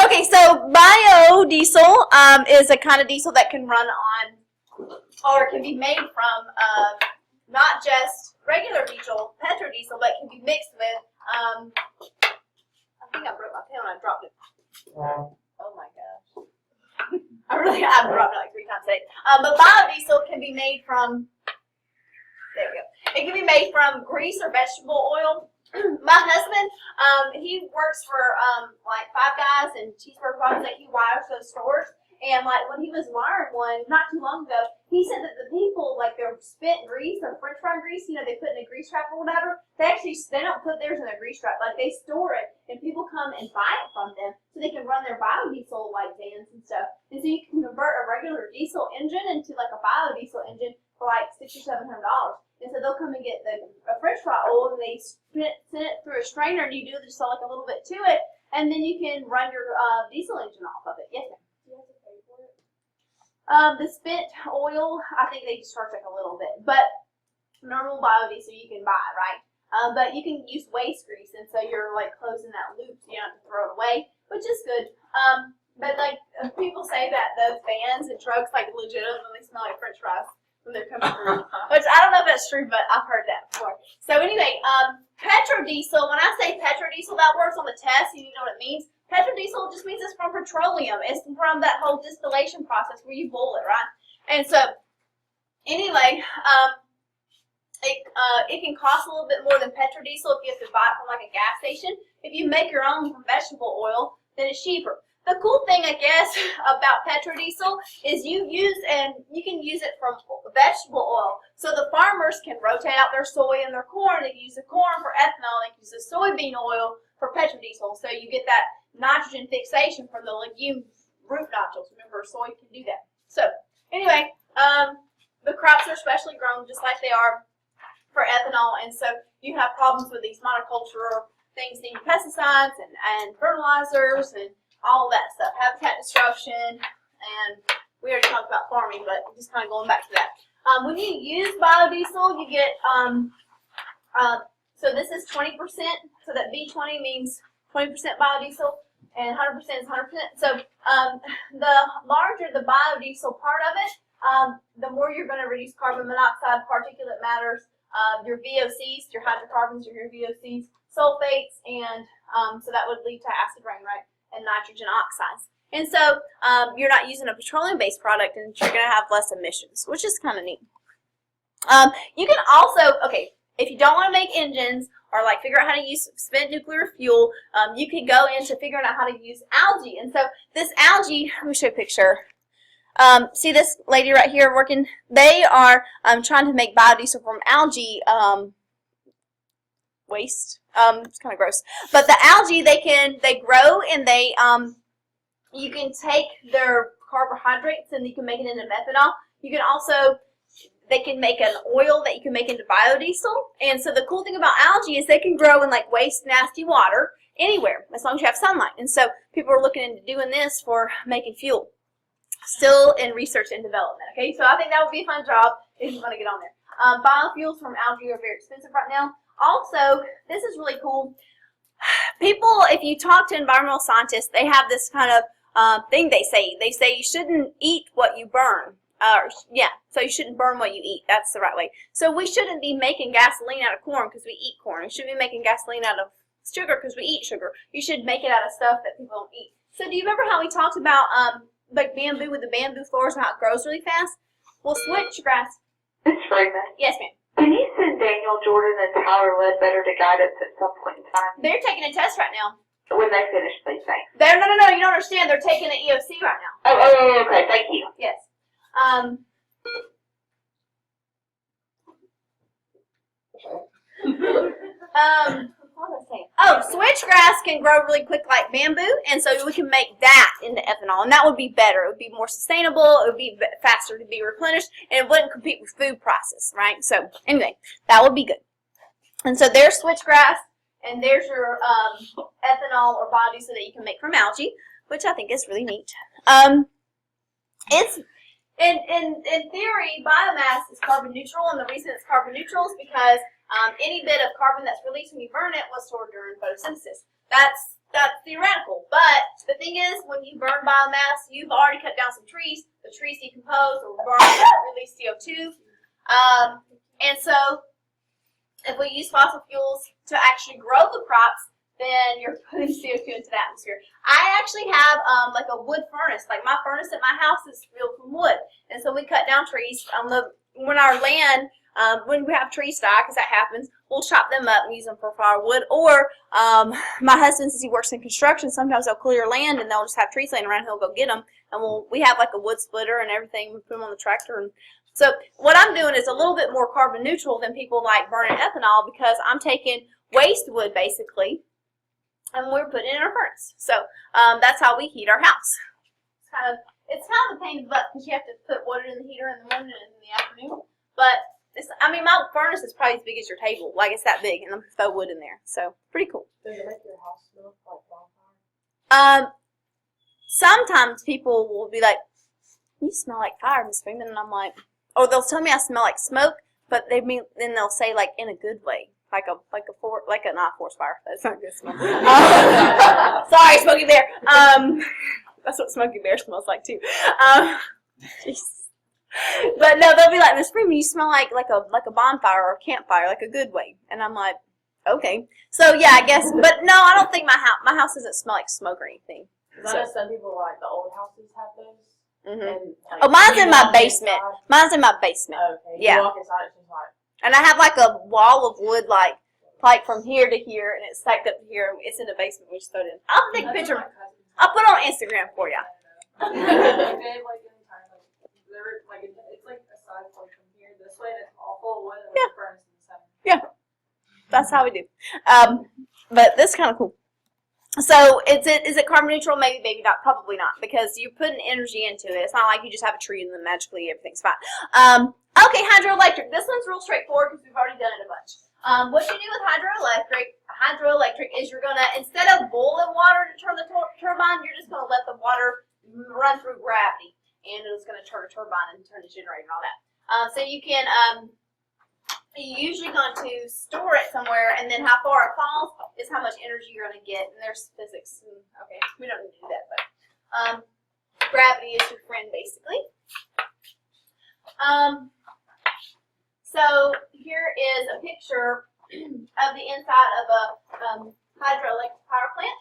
Okay, so biodiesel is a kind of diesel that can run on, or can be made from not just regular diesel, petrodiesel, but can be mixed with, I think I broke my pen when I dropped it. Oh my gosh. I've dropped it like 3 times today. But biodiesel can be made from, there we go. It can be made from grease or vegetable oil. My husband, he works for like Five Guys and Cheeseburger Farms, like he wires those stores. And like when he was wiring one not too long ago, he said that the people, like their spent grease or French fry grease, you know, they put in a grease trap or whatever, they don't put theirs in a grease trap. Like they store it, and people come and buy it from them so they can run their biodiesel like vans and stuff. And so you can convert a regular diesel engine into like a biodiesel engine for like $600 or $700. And so they'll come and get the French fry oil, and they send it through a strainer, and you do just like a little bit to it, and then you can run your diesel engine off of it. Yes, ma'am. Do you have to pay for it? The spent oil, I think they just charge like a little bit, but normal biodiesel you can buy, right? But you can use waste grease, and so you're like closing that loop, so you don't have to throw it away, which is good. But like people say that those vans and trucks like legitimately smell like French fries when they're coming through, which I don't know if that's true, but I've heard that before. So anyway, petrodiesel, when I say petrodiesel, that word's on the test, you need to know what it means. Petrodiesel just means it's from petroleum. It's from that whole distillation process where you boil it, right? And so, anyway, it can cost a little bit more than petrodiesel if you have to buy it from like a gas station. If you make your own from vegetable oil, then it's cheaper. The cool thing, I guess, about petrodiesel is you can use it from vegetable oil. So the farmers can rotate out their soy and their corn. They can use the corn for ethanol. They can use the soybean oil for petrodiesel. So you get that nitrogen fixation from the legume root nodules. Remember, soy can do that. So anyway, the crops are specially grown just like they are for ethanol, and so you have problems with these monoculture things needing pesticides and fertilizers and all that stuff, habitat destruction, and we already talked about farming, but just kind of going back to that. When you use biodiesel, you get, so this is 20%, so that B20 means 20% biodiesel, and 100% is 100%. So the larger the biodiesel part of it, the more you're going to reduce carbon monoxide, particulate matters, your VOCs, your hydrocarbons, your VOCs, sulfates, and so that would lead to acid rain, right? And nitrogen oxides. And so you're not using a petroleum-based product, and you're going to have less emissions, which is kind of neat. You can also, okay, if you don't want to make engines or like figure out how to use spent nuclear fuel, you can go into figuring out how to use algae. And so this algae, let me show you a picture. See this lady right here working? They are trying to make biodiesel from algae waste. It's kind of gross. But the algae, they grow, and you can take their carbohydrates and you can make it into methanol. You can also, they can make an oil that you can make into biodiesel. And so the cool thing about algae is they can grow in like waste, nasty water anywhere as long as you have sunlight. And so people are looking into doing this for making fuel. Still in research and development. Okay, so I think that would be a fun job if you want to get on there. Biofuels from algae are very expensive right now. Also, this is really cool. People, if you talk to environmental scientists, they have this kind of thing they say. They say you shouldn't eat what you burn. So you shouldn't burn what you eat. That's the right way. So we shouldn't be making gasoline out of corn because we eat corn. We shouldn't be making gasoline out of sugar because we eat sugar. You should make it out of stuff that people don't eat. So do you remember how we talked about like bamboo with the bamboo floors and how it grows really fast? Well, switchgrass. Miss Freeman. Yes, ma'am. Can you send Daniel Jordan and Tyler Ledbetter to guide us at some point in time? They're taking a test right now. When they finish, please, thanks. No, you don't understand. They're taking the EOC right now. Oh, okay, thank you. Yes. What was I saying? Oh, switchgrass can grow really quick like bamboo, and so we can make that into ethanol, and that would be better. It would be more sustainable. It would be faster to be replenished, and it wouldn't compete with food prices, right? So anyway, that would be good. And so there's switchgrass, and there's your ethanol or biodiesel that you can make from algae, which I think is really neat. It's in theory, biomass is carbon neutral, and the reason it's carbon neutral is because any bit of carbon that's released when you burn it was stored during photosynthesis. That's that's theoretical. But the thing is, when you burn biomass, you've already cut down some trees. The trees decompose or burn, release CO2. And so, if we use fossil fuels to actually grow the crops, then you're putting CO2 into the atmosphere. I actually have like a wood furnace. Like my furnace at my house is built from wood, and so we cut down trees on when our land. When we have trees die, because that happens, we'll chop them up and use them for firewood. Or my husband, since he works in construction, sometimes they'll clear land and they'll just have trees laying around. He'll go get them, and we have like a wood splitter and everything. We put them on the tractor. And so what I'm doing is a little bit more carbon neutral than people like burning ethanol, because I'm taking waste wood basically, and we're putting it in our furnace. So that's how we heat our house. It's kind of a pain in the butt because you have to put water in the heater in the morning and in the afternoon, but my furnace is probably as big as your table. Like, it's that big, and I'm throw wood in there. So, pretty cool. Does it make your house smell like bonfire? Sometimes people will be like, "You smell like fire, Miss Freeman," and I'm like, or they'll tell me I smell like smoke, but then they'll say like in a good way, like a not forest fire. That's not a good smell. Sorry, Smokey Bear. That's what Smokey Bear smells like too. But no, they'll be like, "Miss Freeman, you smell like a bonfire or a campfire, like a good way." And I'm like, okay. So yeah, I guess. But no, I don't think my house doesn't smell like smoke or anything. I know some people, like the old houses, have those. Mm-hmm. And, like, Oh, mine's in my walk basement. inside- Mine's in my basement. Okay. Yeah. You walk inside, it's just like. And I have like a wall of wood, like from here to here, and it's stacked up to here. It's in the basement. We just throw it in. I'll take a picture. I'll put it on Instagram for you. It's like a side plate from here this way, and it's all full of wood, and Yeah. the furnace in the center. Yeah, that's how we do. But this is kind of cool. So is it carbon neutral? Maybe, maybe not. Probably not, because you're putting energy into it. It's not like you just have a tree and then magically everything's fine. Okay, hydroelectric. This one's real straightforward because we've already done it a bunch. What you do with hydroelectric is you're gonna, instead of boiling water to turn the turbine, you're just gonna let the water run through gravity, and it's gonna turn a turbine and turn the generator and all that. So you can you're usually going to store it somewhere, and then how far it falls is how much energy you're going to get. And there's physics. Okay, we don't need to do that, but gravity is your friend, basically. So here is a picture of the inside of a hydroelectric power plant.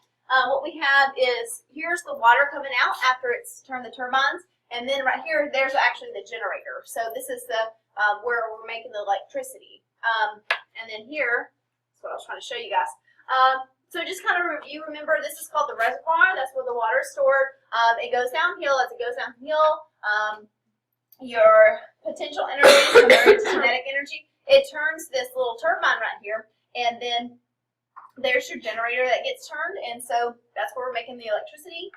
What we have is, here's the water coming out after it's turned the turbines, and then right here, there's actually the generator. So this is the where we're making the electricity. And then here, that's what I was trying to show you guys. So just kind of review, remember this is called the reservoir. That's where the water is stored. It goes downhill. As it goes downhill, your potential energy converted to kinetic energy. It turns this little turbine right here, and then there's your generator that gets turned, and so that's where we're making the electricity.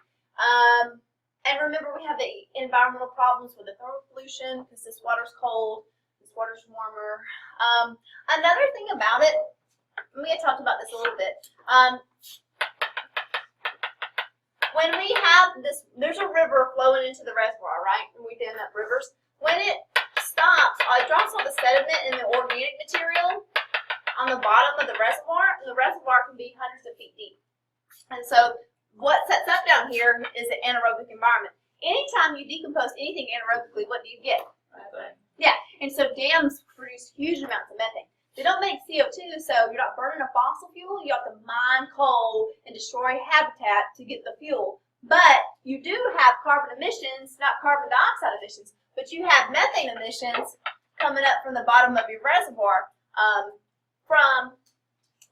And remember, we have the environmental problems with the thermal pollution because this water's cold, this water's warmer. Another thing about it, we had talked about this a little bit. When we have this, there's a river flowing into the reservoir, right? And we dam up rivers. When it stops, it drops all the sediment and the organic material on the bottom of the reservoir, and the reservoir can be hundreds of feet deep. And so what sets up down here is an anaerobic environment. Anytime you decompose anything anaerobically, what do you get? Methane. Yeah, and so dams produce huge amounts of methane. They don't make CO2, so you're not burning a fossil fuel. You have to mine coal and destroy habitat to get the fuel. But you do have carbon emissions, not carbon dioxide emissions, but you have methane emissions coming up from the bottom of your reservoir from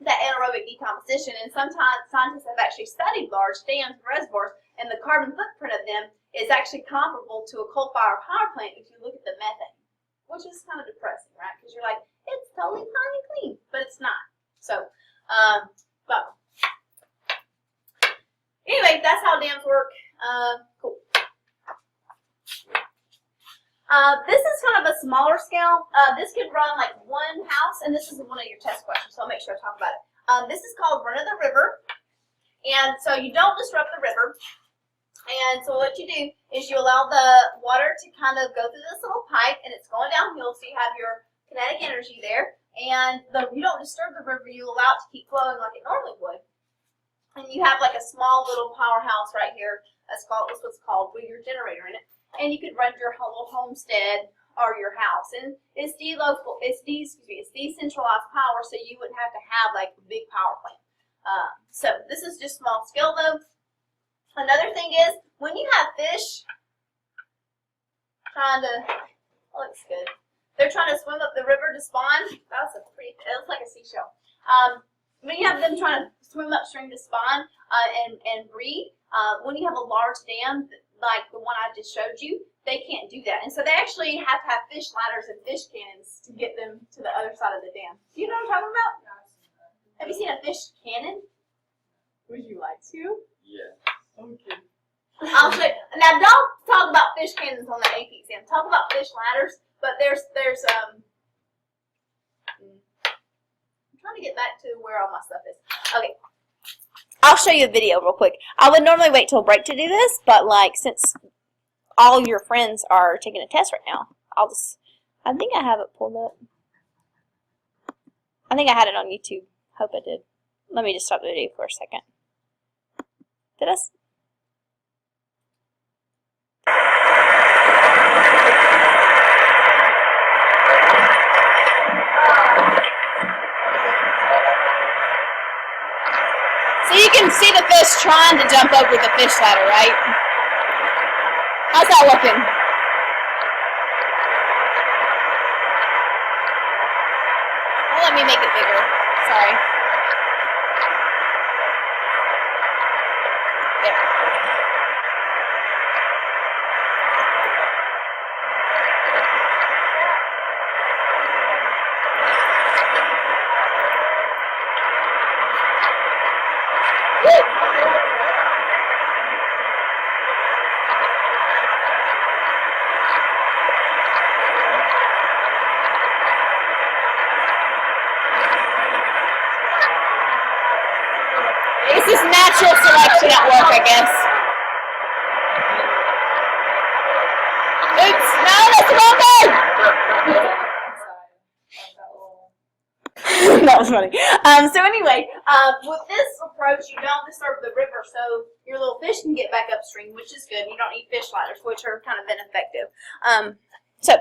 that anaerobic decomposition. And sometimes scientists have actually studied large dams and reservoirs, and the carbon footprint of them is actually comparable to a coal-fired power plant if you look at the methane, which is kind of depressing, right? Because you're like, it's totally fine and clean, but it's not. So, but anyway, that's how dams work. Cool. This is kind of a smaller scale. This could run like one house, and this is one of your test questions, so I'll make sure I talk about it. This is called run of the river, and so you don't disrupt the river. And so what you do is you allow the water to kind of go through this little pipe, and it's going downhill, so you have your kinetic energy there. And you don't disturb the river, you allow it to keep flowing like it normally would. and you have like a small little powerhouse right here. That's what's called with your generator in it, and you could run your little homestead or your house. And it's decentralized power, so you wouldn't have to have like a big power plant. So this is just small scale though. Another thing is when you have fish trying to, oh, looks good. They're trying to swim up the river to spawn. That's a pretty, it looks like a seashell. When you have them trying to swim upstream to spawn and breed, when you have a large dam like the one I just showed you, they can't do that. And so they actually have to have fish ladders and fish cannons to get them to the other side of the dam. Do you know what I'm talking about? Have you seen a fish cannon? Would you like to? Yeah. Okay. I'll show you. Now don't talk about fish cannons on the AP exam. Talk about fish ladders. But there's I'm trying to get back to where all my stuff is. Okay. I'll show you a video real quick. I would normally wait till break to do this, but like since all your friends are taking a test right now, I think I have it pulled up. I think I had it on YouTube. Hope I did. Let me just stop the video for a second. Did I? So you can see the fish trying to jump over the fish ladder, right? How's that looking? Oh, let me make it bigger. Sorry. There. This is natural selection at work, I guess. Oops, no, that's the wrong thing! That was funny. So anyway, with this approach, you don't disturb the river, so your little fish can get back upstream, which is good. You don't need fish ladders, which are kind of ineffective. So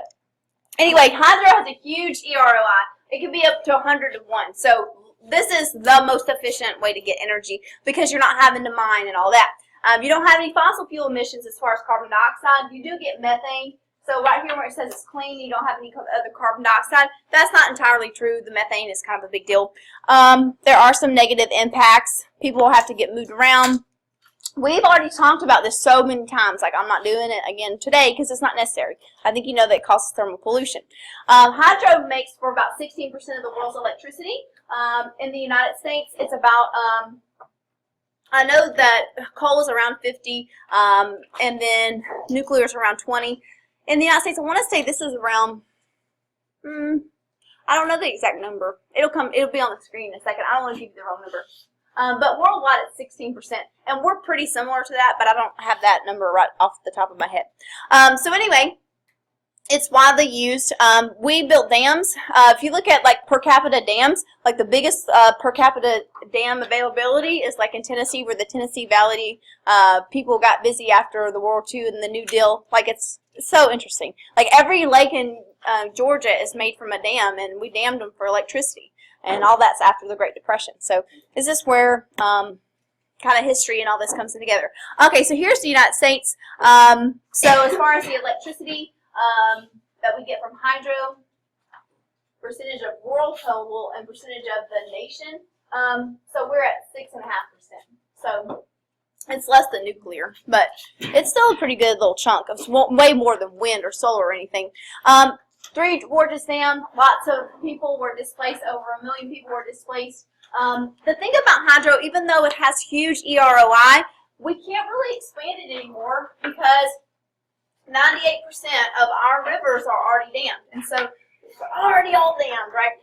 anyway, hydro has a huge EROI. It can be up to 100 to 1. So this is the most efficient way to get energy because you're not having to mine and all that. You don't have any fossil fuel emissions as far as carbon dioxide. You do get methane. So right here where it says it's clean, you don't have any other carbon dioxide. That's not entirely true. The methane is kind of a big deal. There are some negative impacts. People will have to get moved around. We've already talked about this so many times. Like, I'm not doing it again today because it's not necessary. I think you know that it causes thermal pollution. Hydro makes for about 16% of the world's electricity. In the United States, it's about, I know that coal is around 50, and then nuclear is around 20. In the United States, I want to say this is around, I don't know the exact number. It'll be on the screen in a second. I don't want to give you the wrong number. But worldwide it's 16%, and we're pretty similar to that, but I don't have that number right off the top of my head. So anyway, it's widely used. We built dams. If you look at like per capita dams, like the biggest per capita dam availability is like in Tennessee, where the Tennessee Valley people got busy after the World War II and the New Deal. Like it's so interesting. Like every lake in Georgia is made from a dam, and we dammed them for electricity. And all that's after the Great Depression. So is this where kind of history and all this comes together? Okay, so here's the United States. So as far as the electricity that we get from hydro, percentage of world total and percentage of the nation, so we're at 6.5%. So it's less than nuclear, but it's still a pretty good little chunk. It's way more than wind or solar or anything. Three Gorges Dam, lots of people were displaced, over 1 million people were displaced. The thing about hydro, even though it has huge EROI, we can't really expand it anymore because 98% of our rivers are already dammed. And so they're already all dammed, right?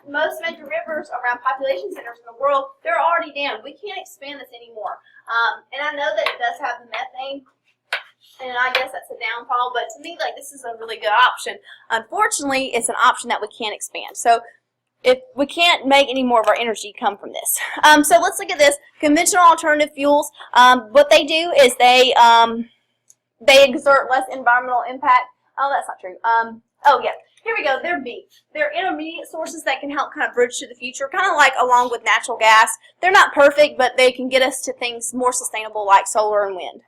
Most major rivers around population centers in the world, they're already dammed. We can't expand this anymore. And I know that it does have the methane, and I guess that's a downfall, but to me, like, this is a really good option. Unfortunately, it's an option that we can't expand. So if we can't make any more of our energy come from this. So let's look at this. Conventional alternative fuels, what they do is they exert less environmental impact. Oh, that's not true. Oh, yeah. Here we go. They're B. They're intermediate sources that can help kind of bridge to the future, kind of like along with natural gas. They're not perfect, but they can get us to things more sustainable like solar and wind.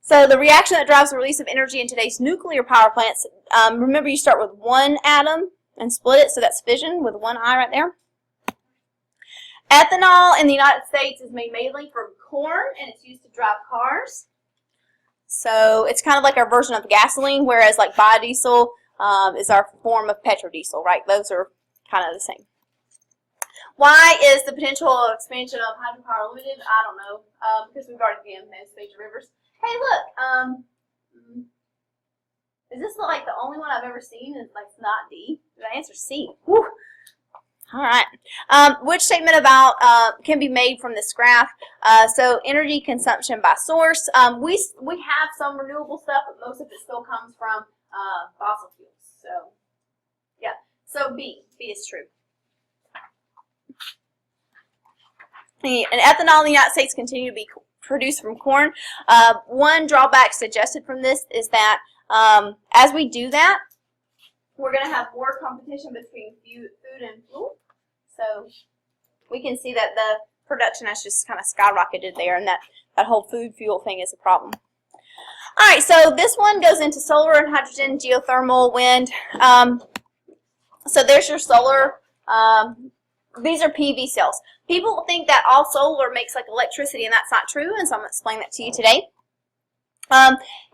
So the reaction that drives the release of energy in today's nuclear power plants, remember you start with one atom and split it, so that's fission with one I right there. Ethanol in the United States is made mainly from corn, and it's used to drive cars. So it's kind of like our version of gasoline, whereas like biodiesel is our form of petrodiesel, right? Those are kind of the same. Why is the potential expansion of hydropower limited? I don't know, because we've already been those major rivers. Hey, look, is this like the only one I've ever seen is like not D? The answer is C. Whew. All right. Which statement about can be made from this graph? So energy consumption by source. We have some renewable stuff, but most of it still comes from fossil fuels. So yeah. So B is true. And ethanol in the United States continue to be produced from corn. One drawback suggested from this is that as we do that, we're going to have more competition between food and fuel. So we can see that the production has just kind of skyrocketed there, and that whole food fuel thing is a problem. All right, so this one goes into solar and hydrogen, geothermal, wind. So there's your solar. These are PV cells. People think that all solar makes like electricity, and that's not true, and so I'm going to explain that to you today.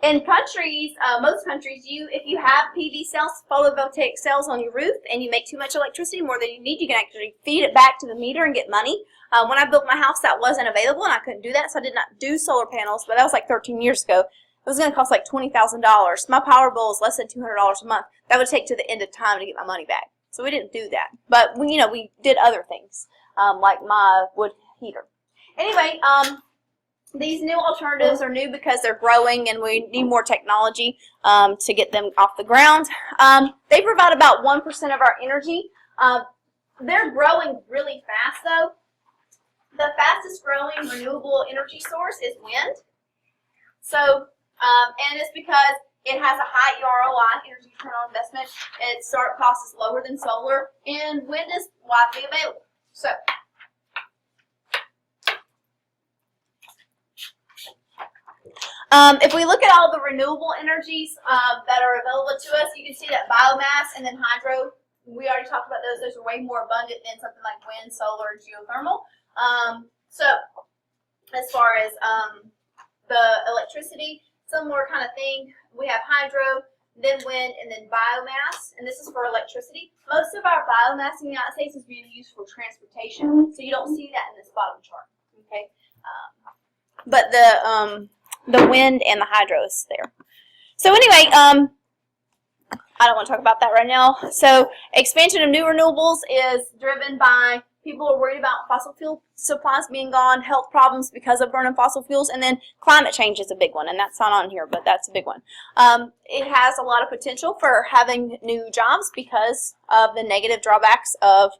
In countries, most countries, if you have PV cells, photovoltaic cells on your roof, and you make too much electricity, more than you need, you can actually feed it back to the meter and get money. When I built my house, that wasn't available, and I couldn't do that, so I did not do solar panels, but that was like 13 years ago. It was going to cost like $20,000. My power bill is less than $200 a month. That would take to the end of time to get my money back. So we didn't do that. But, we did other things, like my wood heater. Anyway, these new alternatives are new because they're growing and we need more technology to get them off the ground. They provide about 1% of our energy. They're growing really fast, though. The fastest growing renewable energy source is wind. So, and it's because it has a high ROI, energy return on investment. Its startup cost is lower than solar, and wind is widely available. So, if we look at all the renewable energies that are available to us, you can see that biomass and then hydro, we already talked about those. Those are way more abundant than something like wind, solar, and geothermal. So, as far as the electricity, similar kind of thing. We have hydro, then wind, and then biomass, and this is for electricity. Most of our biomass in the United States is being used for transportation, so you don't see that in this bottom chart. Okay, but the wind and the hydro is there. So anyway, I don't want to talk about that right now. So expansion of new renewables is driven by people are worried about fossil fuel supplies being gone, health problems because of burning fossil fuels, and then climate change is a big one, and that's not on here, but that's a big one. It has a lot of potential for having new jobs because of the negative drawbacks of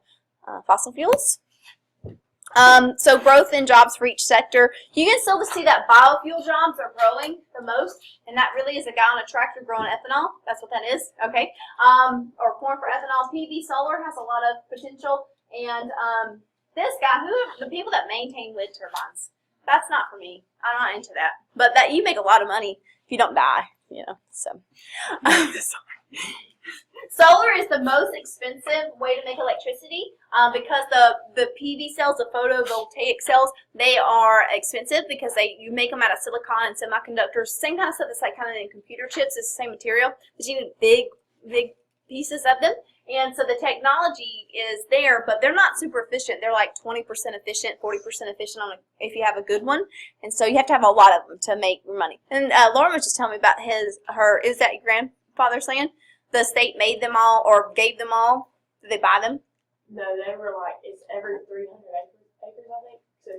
fossil fuels. So growth in jobs for each sector. You can still see that biofuel jobs are growing the most, and that really is a guy on a tractor growing ethanol. That's what that is, okay? Or corn for ethanol. PV solar has a lot of potential. And this guy, the people that maintain wind turbines, that's not for me. I'm not into that. But that you make a lot of money if you don't die, So, solar is the most expensive way to make electricity because the PV cells, the photovoltaic cells, they are expensive because you make them out of silicon and semiconductors. Same kind of stuff that's like kind of in computer chips. It's the same material, but you need big pieces of them. And so the technology is there, but they're not super efficient. They're like 20% efficient, 40% efficient if you have a good one. And so you have to have a lot of them to make your money. And Lauren was just telling me about is that your grandfather's land? The state made them all or gave them all? Did they buy them? No, they were like, it's every 300 acres, I think. So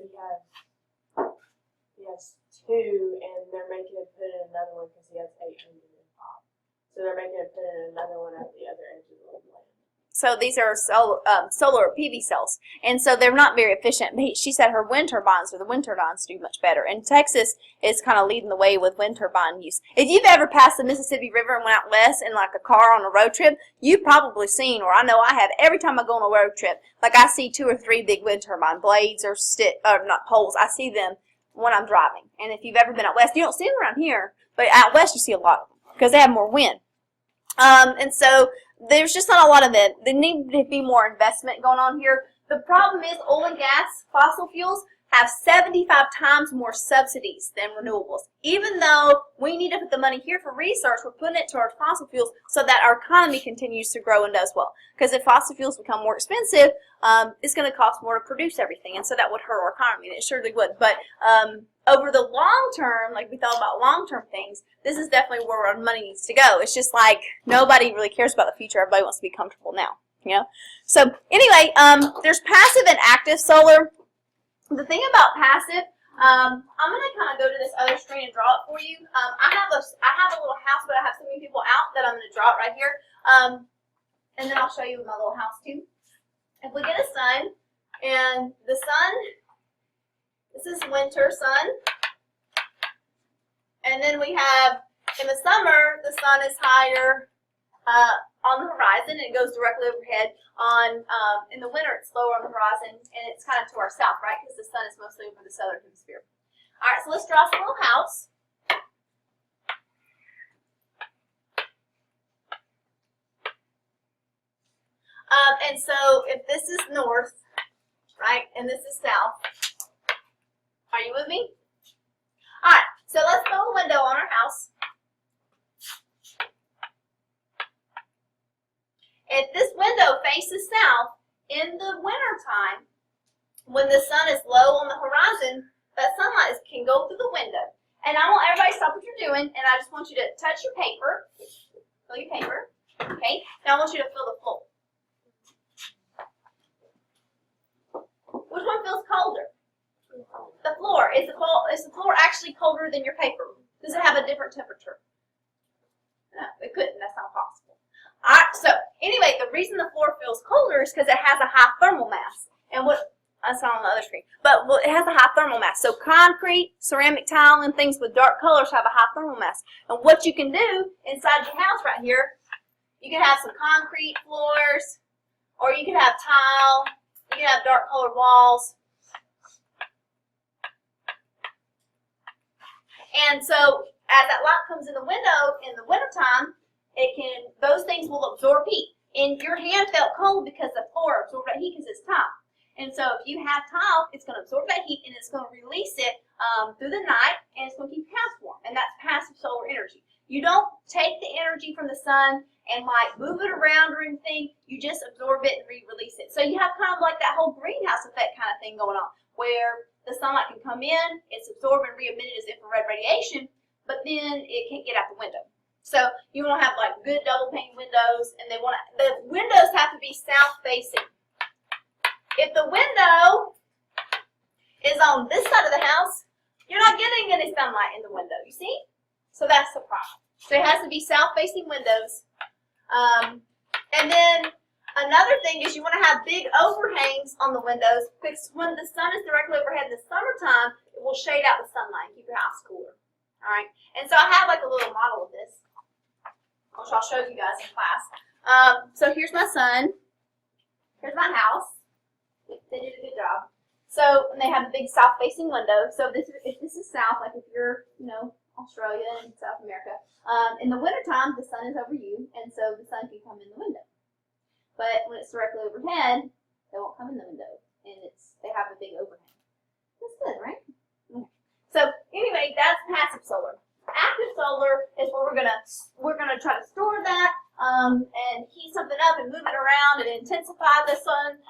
he has 2, and they're making him put in another one because he has 805. So they're making him put in another one at the other edge of the land. So these are solar PV cells, and so they're not very efficient. But she said her wind turbines or the wind turbines do much better. And Texas is kind of leading the way with wind turbine use. If you've ever passed the Mississippi River and went out west in like a car on a road trip, you've probably seen, or I know I have, every time I go on a road trip, like I see 2 or 3 big wind turbine blades or not poles. I see them when I'm driving. And if you've ever been out west, you don't see them around here, but out west you see a lot of them because they have more wind. And so there's just not a lot of it. There needs to be more investment going on here. The problem is oil and gas, fossil fuels, have 75 times more subsidies than renewables. Even though we need to put the money here for research, we're putting it to our fossil fuels so that our economy continues to grow and does well. Because if fossil fuels become more expensive, it's going to cost more to produce everything, and so that would hurt our economy, and it surely would. But over the long term, like we thought about long-term things, this is definitely where our money needs to go. It's just like nobody really cares about the future. Everybody wants to be comfortable now, you know? So anyway, there's passive and active solar. The thing about passive, I'm going to kind of go to this other screen and draw it for you. I have a little house, but I have so many people out that I'm going to draw it right here. And then I'll show you my little house too. If we get a sun, and the sun, this is winter sun. And then we have, in the summer, the sun is higher on the horizon, and it goes directly overhead. In the winter, it's lower on the horizon, and it's kind of to our south, right? Because the sun is mostly over the southern hemisphere. All right, so let's draw some little house. And so if this is north, right, and this is south, are you with me? All right, so let's throw a window on our house. If this window faces south, in the wintertime, when the sun is low on the horizon, that sunlight can go through the window. And I want everybody to stop what you're doing, and I just want you to touch your paper. Feel your paper. Okay? Now I want you to feel the floor. Which one feels colder? The floor. Is the floor actually colder than your paper? Does it have a different temperature? No, it couldn't. That's not possible. All right, so anyway, the reason the floor feels colder is because it has a high thermal mass. And that's on the other screen. But it has a high thermal mass. So concrete, ceramic tile, and things with dark colors have a high thermal mass. And what you can do inside your house right here, you can have some concrete floors, or you can have tile, you can have dark colored walls. And so as that light comes in the window in the wintertime, those things will absorb heat. And your hand felt cold because the floor absorbed that heat because it's tile. And so if you have tile, it's going to absorb that heat and it's going to release it through the night, and it's going to keep your house warm. And that's passive solar energy. You don't take the energy from the sun and like move it around or anything. You just absorb it and re-release it. So you have kind of like that whole greenhouse effect kind of thing going on, where the sunlight can come in, it's absorbed and re-emitted as infrared radiation, but then it can't get out the window. So you want to have like good double pane windows, and the windows have to be south facing. If the window is on this side of the house, you're not getting any sunlight in the window, you see? So that's the problem. So it has to be south facing windows. And then another thing is you want to have big overhangs on the windows, because when the sun is directly overhead in the summertime, it will shade out the sunlight and keep your house cooler. All right. And so I have like a little model of this, which I'll show you guys in class. So here's my sun. Here's my house. They did a good job. So, and they have a big south-facing window. So if this is south, like if you're, Australia and South America, in the wintertime, the sun is over you, and so the sun can come in the window. But when it's directly overhead, they won't come in the window, and they have a big overhang. That's good, right? Okay. So anyway, that's passive solar. Active solar is where we're gonna try to store that and heat something up and move it around and intensify the sun.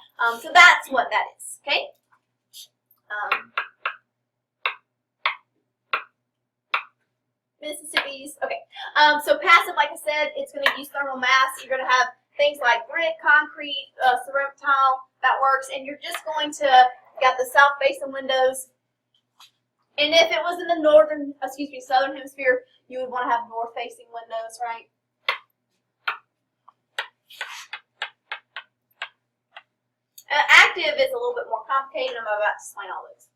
So that's what that is. Okay. Mississippi's okay. So passive, like I said, it's going to use thermal mass. You're going to have things like brick, concrete, ceramic tile that works, and you're just going to got the south facing windows. And if it was in the southern hemisphere, you would want to have north facing windows, right? Active is a little bit more complicated. I'm about to explain all those.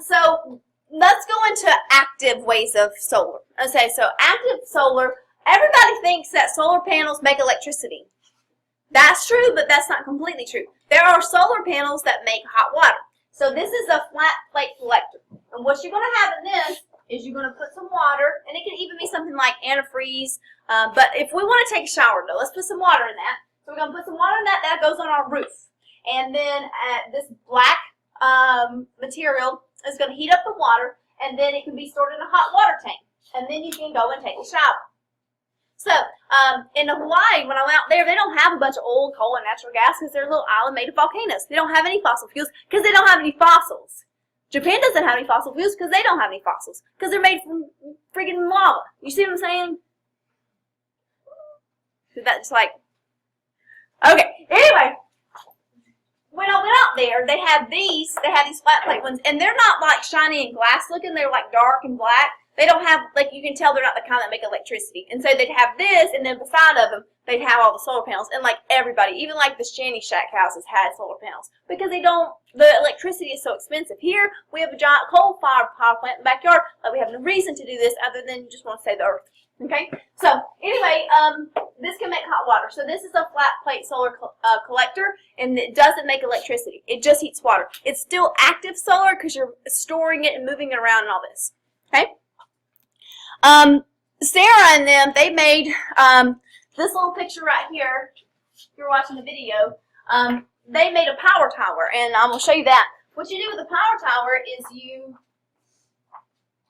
So let's go into active ways of solar. Okay, so active solar, everybody thinks that solar panels make electricity. That's true, but that's not completely true. There are solar panels that make hot water. So this is a flat plate collector. And what you're going to have in this is you're going to put some water, and it can even be something like antifreeze. But if we want to take a shower, though, let's put some water in that. So we're going to put some water in that. That goes on our roof. And then this black material is going to heat up the water, and then it can be stored in a hot water tank. And then you can go and take a shower. So, in Hawaii, when I went out there, they don't have a bunch of oil, coal, and natural gas because they're a little island made of volcanoes. They don't have any fossil fuels because they don't have any fossils. Japan doesn't have any fossil fuels because they don't have any fossils because they're made from freaking lava. You see what I'm saying? That's like, okay, anyway. When I went out there, they had these flat plate ones, and they're not like shiny and glass looking, they're like dark and black. They don't have, like, you can tell they're not the kind that make electricity. And so they'd have this, and then beside of them, they'd have all the solar panels. And like everybody, even like the shanty shack houses had solar panels because the electricity is so expensive. Here, we have a giant coal-fired power plant in the backyard. Like, we have no reason to do this other than you just want to save the earth. Okay? So, anyway, this can make hot water. So this is a flat plate solar collector, and it doesn't make electricity. It just heats water. It's still active solar because you're storing it and moving it around and all this. Okay? Sarah and them, they made this little picture right here. If you're watching the video, they made a power tower, and I'm going to show you that. What you do with a power tower is here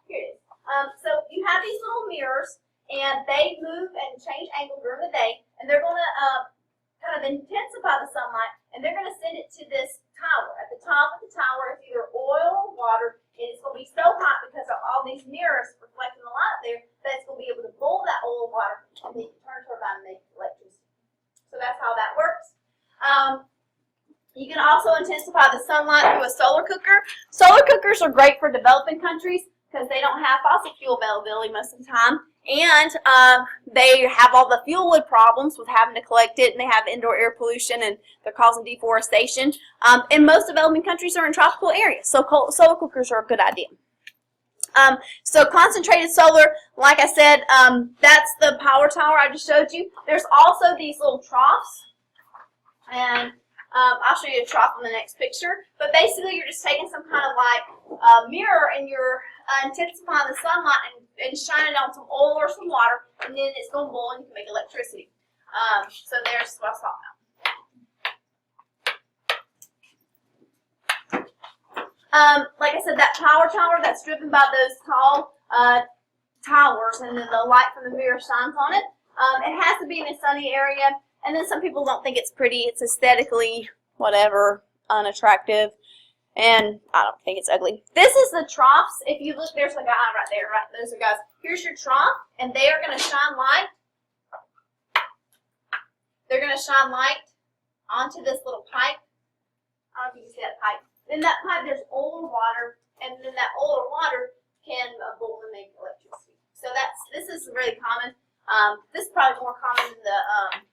it is. So you have these little mirrors, and they move and change angle during the day, and they're going to kind of intensify the sunlight, and they're going to send it to this tower. At the top of the tower is either oil or water, and it's going to be so hot because of all these mirrors reflecting the light there that it's going to be able to boil that oil and water, and then you turn a turbine and make electricity. So that's how that works. You can also intensify the sunlight through a solar cooker. Solar cookers are great for developing countries because they don't have fossil fuel availability most of the time. And they have all the fuel wood problems with having to collect it, and they have indoor air pollution, and they're causing deforestation. And most developing countries are in tropical areas, so solar cookers are a good idea. So concentrated solar, like I said, that's the power tower I just showed you. There's also these little troughs, and I'll show you a trough in the next picture. But basically, you're just taking some kind of like mirror, and you're intensifying the sunlight and shining on some oil or some water, and then it's going to boil and you can make electricity. So there's what I was talking about. Like I said, that power tower that's driven by those tall towers, and then the light from the mirror shines on it. It has to be in a sunny area, and then some people don't think it's pretty. It's aesthetically, whatever, unattractive, and I don't think it's ugly. This is the troughs. If you look, there's a guy right there, right? Those are guys. Here's your trough, and they are going to shine light. They're going to shine light onto this little pipe. I don't know if you can see that pipe. In that pipe, there's oil and water, and then that oil and water can boil and make electricity. So this is really common. This is probably more common than the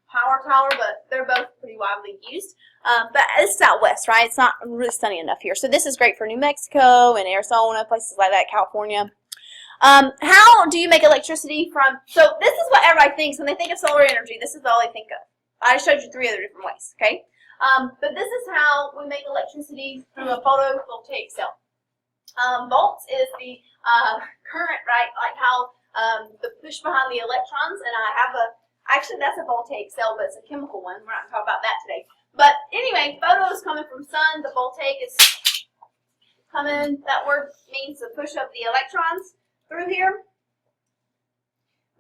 power tower, but they're both pretty widely used. But it's out west, right? It's not really sunny enough here. So this is great for New Mexico and Arizona, places like that, California. How do you make electricity from? So this is what everybody thinks when they think of solar energy. This is all they think of. I showed you 3 other different ways, okay? But this is how we make electricity through a photovoltaic cell. Volts is the current, right? Like how the push behind the electrons, and I have actually that's a voltaic cell, but it's a chemical one. We're not going to talk about that today. But anyway, photo is coming from sun. The voltaic is coming, that word means the push of the electrons through here.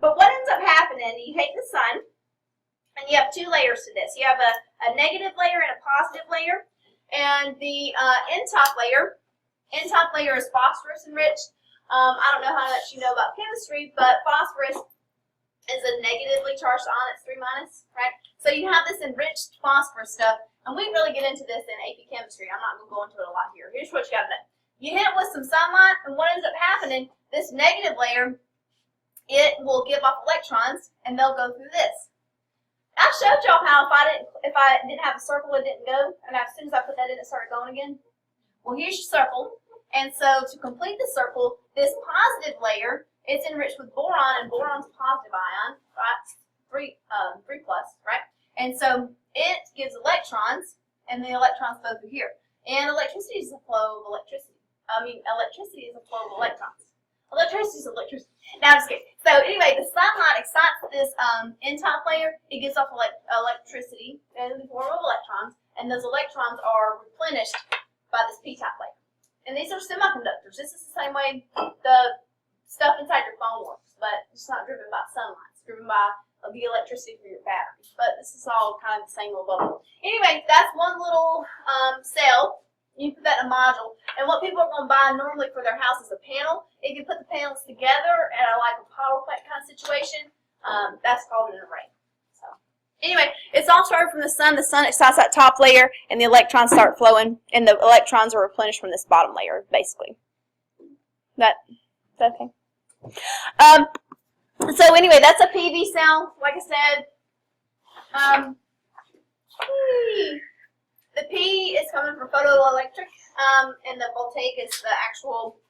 But what ends up happening, you take the sun, and you have 2 layers to this. You have a negative layer and a positive layer. And the N-top layer is phosphorus enriched. I don't know how much you know about chemistry, but phosphorus is a negatively charged ion. It's 3-, right? So you have this enriched phosphorus stuff. And we really get into this in AP chemistry. I'm not going to go into it a lot here. Here's what you got to know. you hit it with some sunlight, and what ends up happening, this negative layer, it will give off electrons, and they'll go through this. I showed y'all how if I didn't have a circle, it didn't go, and as soon as I put that in, it started going again. Well, here's your circle, and so to complete the circle, this positive layer, it's enriched with boron, and boron's a positive ion, right? 3 plus, right? And so it gives electrons, and the electrons flow through here. And electricity is a flow of electricity. Electricity is a flow of electrons. Electricity is electricity. Now, I'm just kidding. So anyway, the sunlight excites this N-type layer. It gives off electricity in the form of electrons, and those electrons are replenished by this P-type layer. And these are semiconductors. This is the same way the stuff inside your phone works, but it's not driven by sunlight. It's driven by the electricity for your battery. But this is all kind of the same little bubble. Anyway, that's one little cell. You put that in a module. And what people are going to buy normally for their house is a panel. If you put the panels together at like a power plant kind of situation, that's called an array. So anyway, it's all started from the sun. The sun excites that top layer, and the electrons start flowing, and the electrons are replenished from this bottom layer, basically. Is that okay? So anyway, that's a PV cell. Like I said, the P is coming from photoelectric, and the voltaic is the actual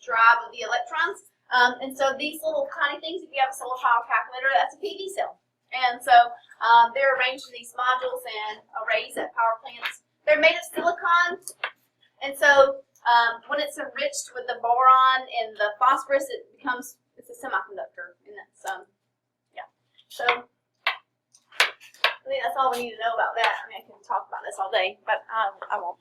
drive of the electrons. And so these little tiny things, if you have a solar power calculator, that's a PV cell. And so they're arranged in these modules and arrays at power plants. They're made of silicon, and so when it's enriched with the boron and the phosphorus, it's a semiconductor. And that's, yeah. So I think that's all we need to know about that. I mean, I can talk about this all day, but I won't.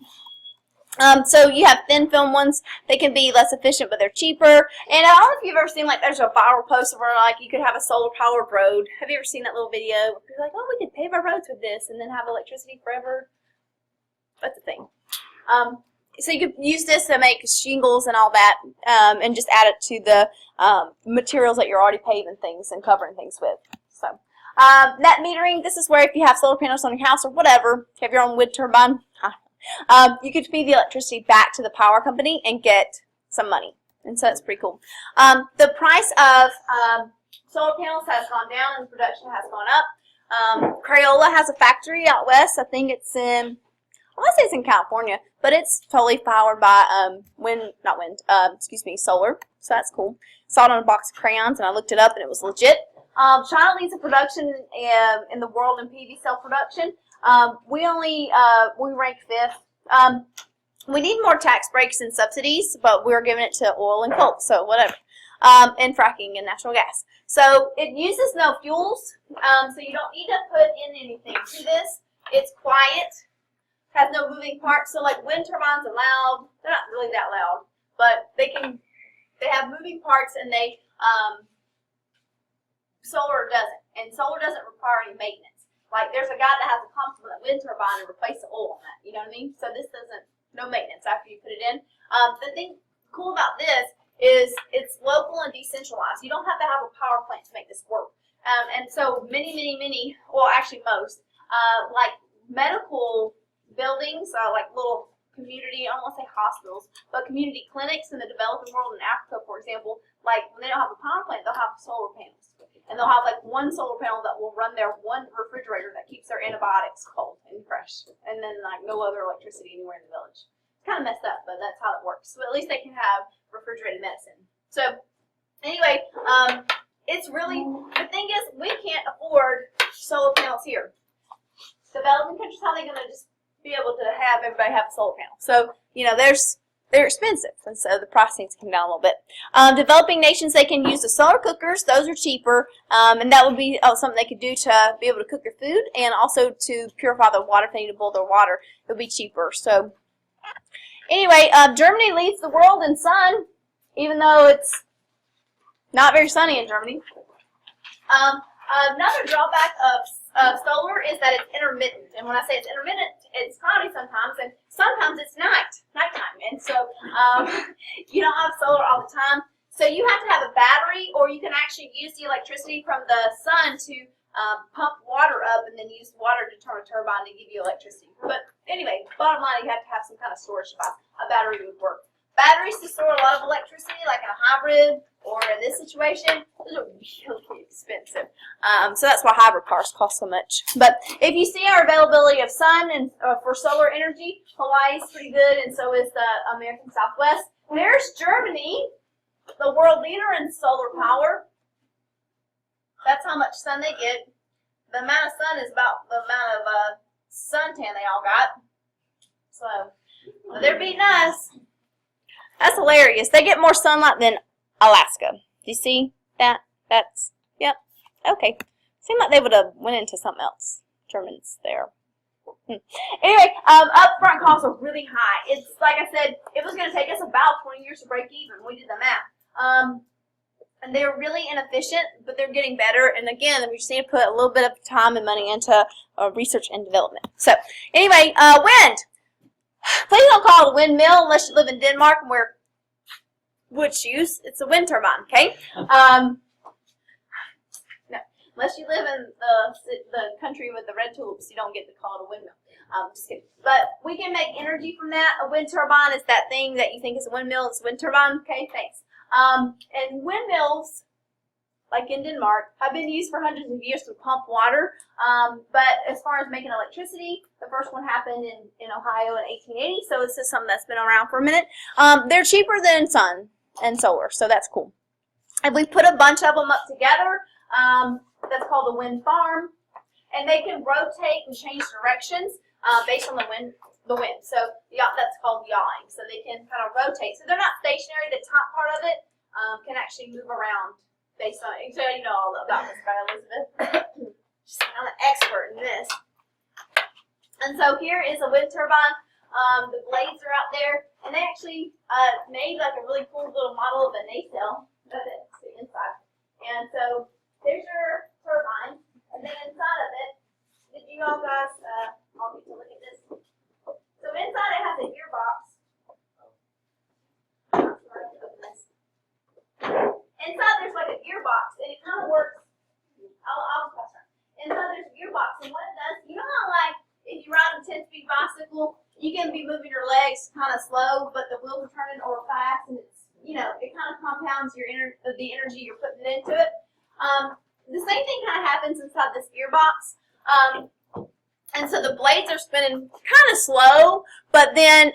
So you have thin film ones. They can be less efficient, but they're cheaper. And I don't know if you've ever seen, like, there's a viral post where, like, you could have a solar-powered road. Have you ever seen that little video? You're like, oh, we could pave our roads with this and then have electricity forever. That's the thing. So you could use this to make shingles and all that, and just add it to the materials that you're already paving things and covering things with. So net metering, this is where if you have solar panels on your house or whatever, you have your own wind turbine, you could feed the electricity back to the power company and get some money. And so that's pretty cool. The price of solar panels has gone down and production has gone up. Crayola has a factory out west. I think it's in, I want to say it's in California, but it's totally powered by solar. So that's cool. Saw it on a box of crayons, and I looked it up, and it was legit. China leads the production in the world in PV cell production. We rank 5th. We need more tax breaks and subsidies, but we're giving it to oil and coal, so whatever. And fracking and natural gas. So it uses no fuels, so you don't need to put in anything to this. It's quiet, has no moving parts. So like wind turbines are loud. They're not really that loud, but they have moving parts, and solar doesn't. And solar doesn't require any maintenance. Like, there's a guy that has a pump from that wind turbine and replace the oil on that. You know what I mean? So this no maintenance after you put it in. The thing cool about this is it's local and decentralized. You don't have to have a power plant to make this work. And so many, well, actually most, like medical buildings, like little community, I don't want to say hospitals, but community clinics in the developing world in Africa, for example, like when they don't have a power plant, they'll have solar panels. And they'll have like one solar panel that will run their one refrigerator that keeps their antibiotics cold and fresh. And then like no other electricity anywhere in the village. It's kind of messed up, but that's how it works. So at least they can have refrigerated medicine. So anyway, it's really, the thing is, we can't afford solar panels here. Developing countries, how are they going to just be able to have everybody have a solar panel? So, you know, they're expensive, and so the price needs to come down a little bit. Developing nations, they can use the solar cookers. Those are cheaper, and that would be something they could do to be able to cook their food, and also to purify the water if they need to boil their water. It would be cheaper. So anyway, Germany leads the world in sun, even though it's not very sunny in Germany. Another drawback of solar is that it's intermittent, and when I say it's intermittent, it's cloudy sometimes, and sometimes it's nighttime, and so you don't have solar all the time. So you have to have a battery, or you can actually use the electricity from the sun to pump water up, and then use water to turn a turbine to give you electricity. But anyway, bottom line, you have to have some kind of storage device. A battery would work. Batteries to store a lot of electricity, like in a hybrid or in this situation, those are really expensive. So that's why hybrid cars cost so much. But if you see our availability of sun and for solar energy, Hawaii is pretty good, and so is the American Southwest. There's Germany, the world leader in solar power. That's how much sun they get. The amount of sun is about the amount of suntan they all got. So they're beating us. That's hilarious. They get more sunlight than Alaska. Do you see that? That's, yep. Okay. Seemed like they would have went into something else. Germans there. Anyway, upfront costs are really high. It's like I said, it was going to take us about 20 years to break even. We did the math. And they're really inefficient, but they're getting better. And again, we just need to put a little bit of time and money into research and development. So anyway, wind. Please don't call it a windmill unless you live in Denmark and wear wood shoes. It's a wind turbine, okay? No, unless you live in the country with the red tulips, you don't get to call it a windmill. Just kidding. But we can make energy from that. A wind turbine is that thing that you think is a windmill. It's a wind turbine, okay? Thanks. And windmills, like in Denmark, have been used for hundreds of years to pump water. But as far as making electricity, the first one happened in Ohio in 1880, so this is something that's been around for a minute. They're cheaper than sun and solar, so that's cool. And we put a bunch of them up together. That's called a wind farm, and they can rotate and change directions based on the wind. So that's called yawing. So they can kind of rotate. So they're not stationary. The top part of it can actually move around based on it. So you know all about this by Elizabeth. I'm an expert in this. And so here is a wind turbine. The blades are out there, and they actually made like a really cool little model of a nacelle. That's it. It's the inside. And so there's your turbine, and then inside of it, did you all guys all get to look at this? So inside it has a gearbox. Inside there's like a gearbox, and it kind of works. I'll pass around. Inside there's a gearbox, and what it does, you know how like if you ride a 10-speed bicycle, you can be moving your legs kind of slow, but the wheels are turning or fast, and it's, you know, it kind of compounds your the energy you're putting into it. The same thing kind of happens inside this gearbox. And so the blades are spinning kind of slow, but then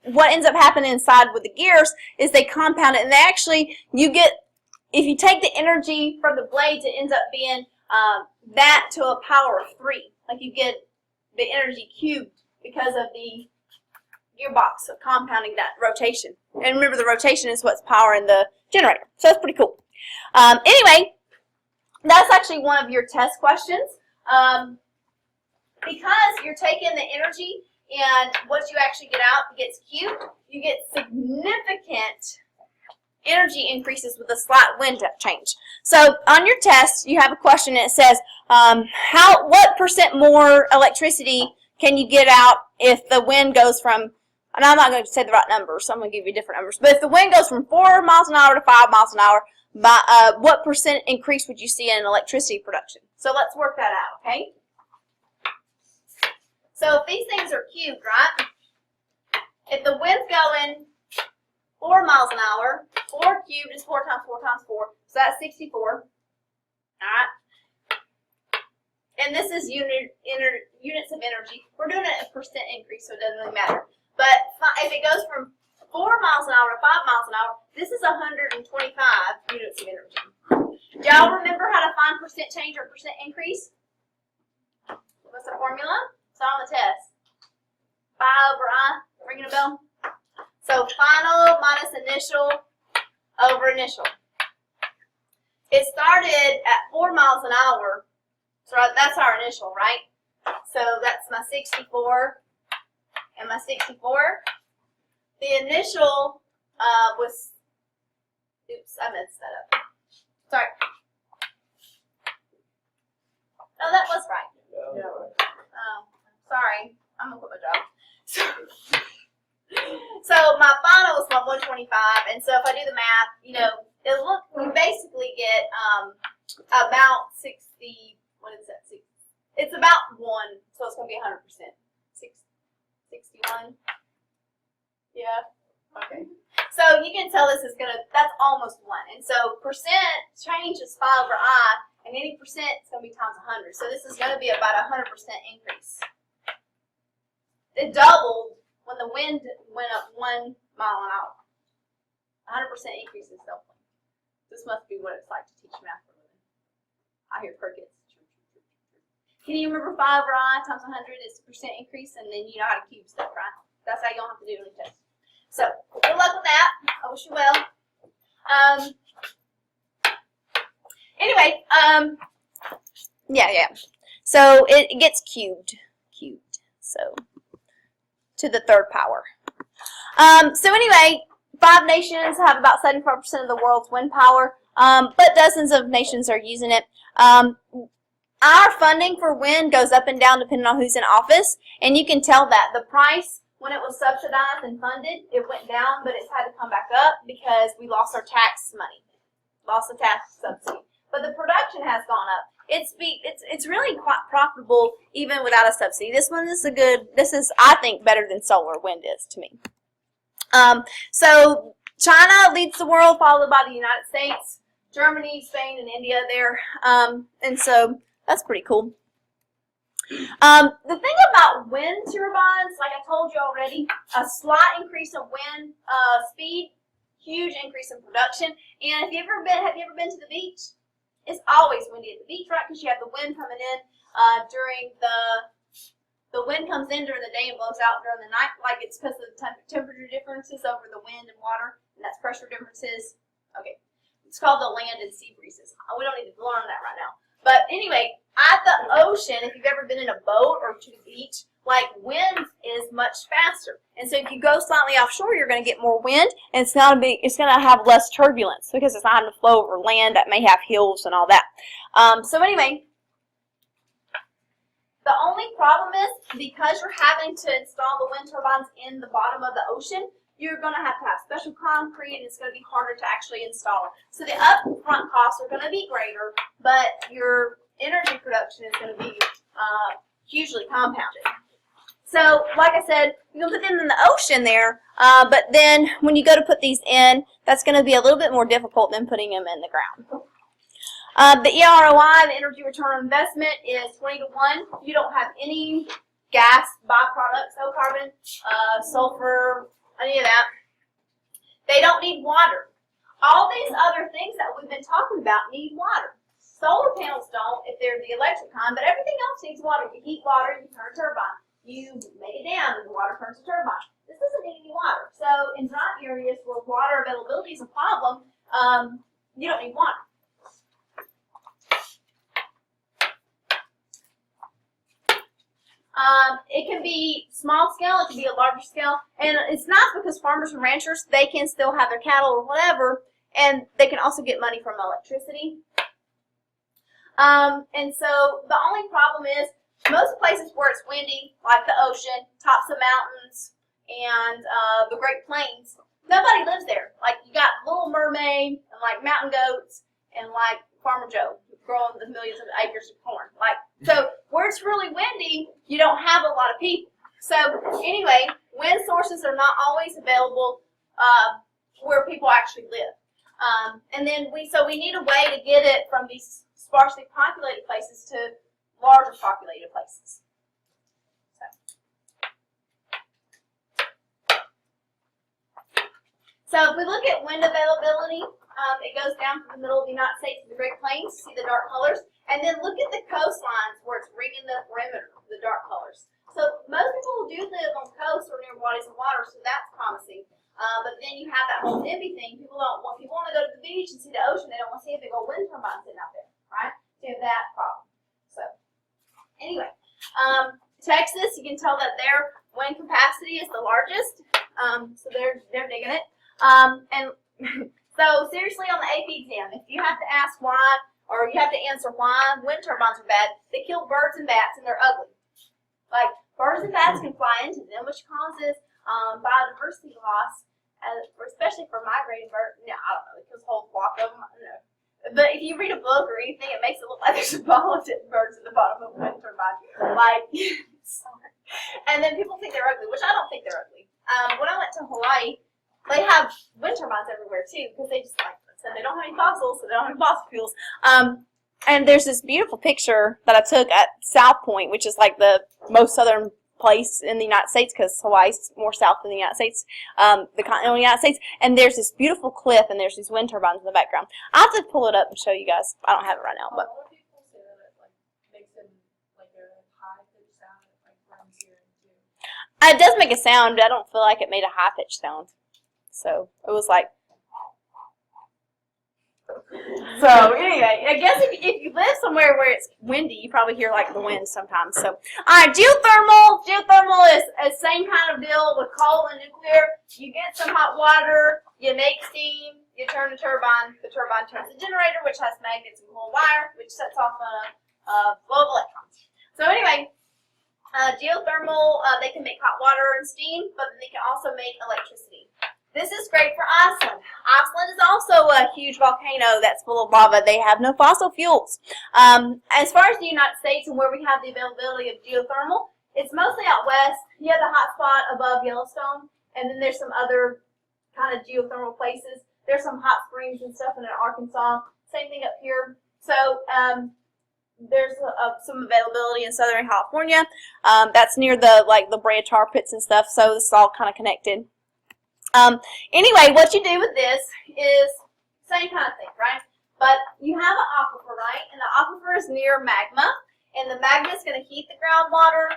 what ends up happening inside with the gears is they compound it, and they actually, if you take the energy from the blades, it ends up being that to a power of 3. Like you get the energy cubed because of the gearbox of compounding that rotation. And remember, the rotation is what's powering the generator. So that's pretty cool. Anyway, that's actually one of your test questions. Because you're taking the energy and what you actually get out gets cubed, you get significant energy increases with a slight wind change. So on your test, you have a question and it says, what % more electricity can you get out if the wind goes from, and I'm not going to say the right numbers, so I'm going to give you different numbers, but if the wind goes from 4 miles an hour to 5 miles an hour, what % increase would you see in electricity production? So let's work that out, okay? So if these things are cubed, right? If the wind's going 4 miles an hour, 4 cubed is 4 times 4 times 4, so that's 64. Alright? And this is units of energy. We're doing it a % increase, so it doesn't really matter. But if it goes from 4 miles an hour to 5 miles an hour, this is 125 units of energy. Do y'all remember how to find % change or % increase? What's the formula? It's on the test. Phi over I, ringing a bell? So final minus initial over initial. It started at 4 miles an hour. So that's our initial, right? So that's my 64 and my 64. The initial was, oops, I messed that up. Sorry. Oh, that was right. Yeah. Oh, sorry. I'm going to quit my job. So my final is my 125, and so if I do the math, you know, we basically get about 60, what is that, 60? It's about 1, so it's going to be 100%. 61. Yeah. Okay. So you can tell that's almost 1. And so percent change is phi over I, and any percent is going to be times 100. So this is going to be about a 100% increase. It doubled when the wind went up 1 mile an hour. 100% increase in self-clean. This must be what it's like to teach math for a living. I hear crickets. Can you remember phi over I times 100 is percent increase, and then you know how to cube stuff, right? That's how you don't have to do any test. So, good luck with that. I wish you well. Anyway, yeah. So, it gets cubed. So, to the 3rd power. So anyway, 5 nations have about 75% of the world's wind power, but dozens of nations are using it. Our funding for wind goes up and down depending on who's in office, and you can tell that. The price, when it was subsidized and funded, it went down, but it's had to come back up because we lost our tax money, lost the tax subsidy. But the production has gone up. It's really quite profitable even without a subsidy. This is, I think, better than solar wind is to me. So China leads the world, followed by the United States, Germany, Spain, and India there. And so that's pretty cool. The thing about wind turbines, like I told you already, a slight increase in wind speed, huge increase in production. And have you ever been to the beach? It's always windy at the beach, right? Because you have the wind coming in during the wind comes in during the day and blows out during the night. Like it's because of the temperature differences over the wind and water, and that's pressure differences. Okay, it's called the land and sea breezes. We don't need to learn that right now. But anyway, at the ocean, if you've ever been in a boat or to the beach, like wind is much faster. And so if you go slightly offshore, you're going to get more wind, and it's going to have less turbulence because it's not having to flow over land that may have hills and all that. So anyway, the only problem is because you're having to install the wind turbines in the bottom of the ocean, you're going to have special concrete, and it's going to be harder to actually install it. So the upfront costs are going to be greater, but your energy production is going to be hugely compounded. So, like I said, you can put them in the ocean there, but then when you go to put these in, that's going to be a little bit more difficult than putting them in the ground. The EROI, the energy return on investment, is 20 to 1. You don't have any gas byproducts, no carbon, sulfur, any of that. They don't need water. All these other things that we've been talking about need water. Solar panels don't if they're the electric kind, but everything else needs water. You heat water, you turn a turbine. You make it down and the water turns a turbine. This doesn't need any water. So in dry areas where water availability is a problem, you don't need water. It can be small scale, it can be a larger scale, and it's nice because farmers and ranchers, they can still have their cattle or whatever, and they can also get money from electricity. And so the only problem is most places where it's windy, like the ocean, tops of mountains, and the Great Plains, nobody lives there. Like you got Little Mermaid and like mountain goats and like Farmer Joe growing the millions of acres of corn. Like so, where it's really windy, you don't have a lot of people. So anyway, wind sources are not always available where people actually live. And then we need a way to get it from these sparsely populated places to larger populated places. So if we look at wind availability, it goes down from the middle of the United States to the Great Plains. See the dark colors? And then look at the coastlines where it's ringing the perimeter, the dark colors. So most people do live on coasts or near bodies of water, so that's promising. But then you have that whole NIMBY thing. People want to go to the beach and see the ocean. They don't want to see a big old wind turbine sitting out there, right? So you have that problem. So anyway, Texas, you can tell that their wind capacity is the largest. So they're digging it. And so seriously, on the AP exam, if you have to ask why, or you have to answer why wind turbines are bad, they kill birds and bats and they're ugly. Like birds and bats can fly into them, which causes biodiversity loss, especially for migrating birds. No, I don't know, it kills a whole flock of them. I don't know. But if you read a book or anything, it makes it look like there's a ball of birds at the bottom of a wind turbine. Like, and then people think they're ugly, which I don't think they're ugly. When I went to Hawaii, They have wind turbines everywhere too, because they just like I said, they don't have any fossils, so they don't have any fossil fuels. And there's this beautiful picture that I took at South Point, which is like the most southern place in the United States, because Hawaii's more south than the United States, the continental United States. And there's this beautiful cliff, and there's these wind turbines in the background. I'll have to pull it up and show you guys. I don't have it right now, but. A lot of people say that it like makes it like a high pitched sound. It like runs here too. It does make a sound, but I don't feel like it made a high pitched sound. So it was like. So anyway, I guess if you live somewhere where it's windy, you probably hear like the wind sometimes. So, alright, geothermal. Geothermal is the same kind of deal with coal and nuclear. You get some hot water, you make steam, you turn the turbine turns the generator, which has magnets and cool wire, which sets off a flow of electrons. So anyway, geothermal, they can make hot water and steam, but they can also make electricity. This is great for Iceland. Iceland is also a huge volcano that's full of lava. They have no fossil fuels. As far as the United States and where we have the availability of geothermal, it's mostly out west. You have the hot spot above Yellowstone, and then there's some other kind of geothermal places. There's some hot springs and stuff in Arkansas. Same thing up here. So there's some availability in Southern California. That's near the Brea tar pits and stuff. So this is all kind of connected. Anyway, what you do with this is same kind of thing, right? But you have an aquifer, right? And the aquifer is near magma, and the magma is going to heat the groundwater,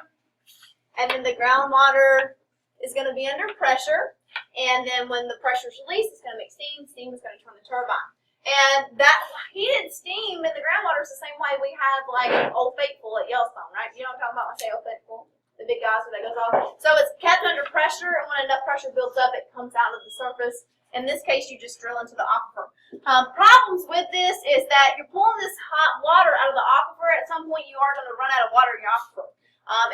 and then the groundwater is going to be under pressure, and then when the pressure is released, it's going to make steam. Steam is going to turn the turbine. And that heated steam in the groundwater is the same way we have like Old Faithful at Yellowstone, right? You know what I'm talking about when I say Old Faithful? The big geyser that goes off. So it's kept under pressure, and when enough pressure builds up, it comes out of the surface. In this case, you just drill into the aquifer. Problems with this is that you're pulling this hot water out of the aquifer. At some point, you are going to run out of water in your aquifer.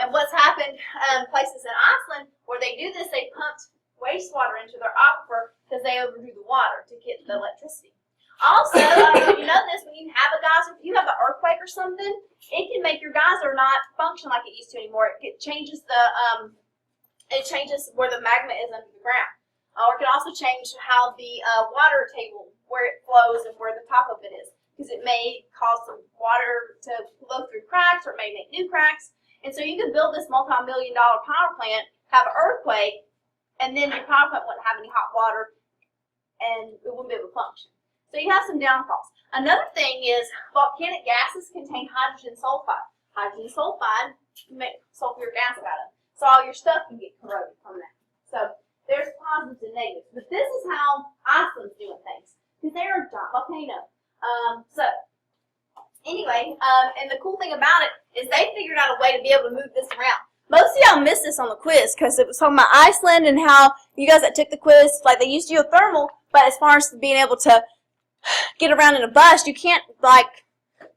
And what's happened in places in Iceland where they do this, they pumped wastewater into their aquifer because they overdrew the water to get the electricity. Also, I don't know if you know this, when you have a geyser, if you have an earthquake or something, it can make your geyser not function like it used to anymore. It changes where the magma is under the ground. Or it can also change how the water table, where it flows and where the top of it is. Because it may cause some water to flow through cracks, or it may make new cracks. And so you could build this multi-million-dollar power plant, have an earthquake, and then your power plant wouldn't have any hot water, and it wouldn't be able to function. So you have some downfalls. Another thing is volcanic gases contain hydrogen sulfide. Hydrogen sulfide can make sulfuric acid out of it. So all your stuff can get corroded from that. So there's positives and negatives. But this is how Iceland's doing things, because they're a giant volcano. So anyway, and the cool thing about it is they figured out a way to be able to move this around. Most of y'all missed this on the quiz because it was talking about Iceland and how you guys that took the quiz, like they used geothermal, but as far as being able to get around in a bus, you can't,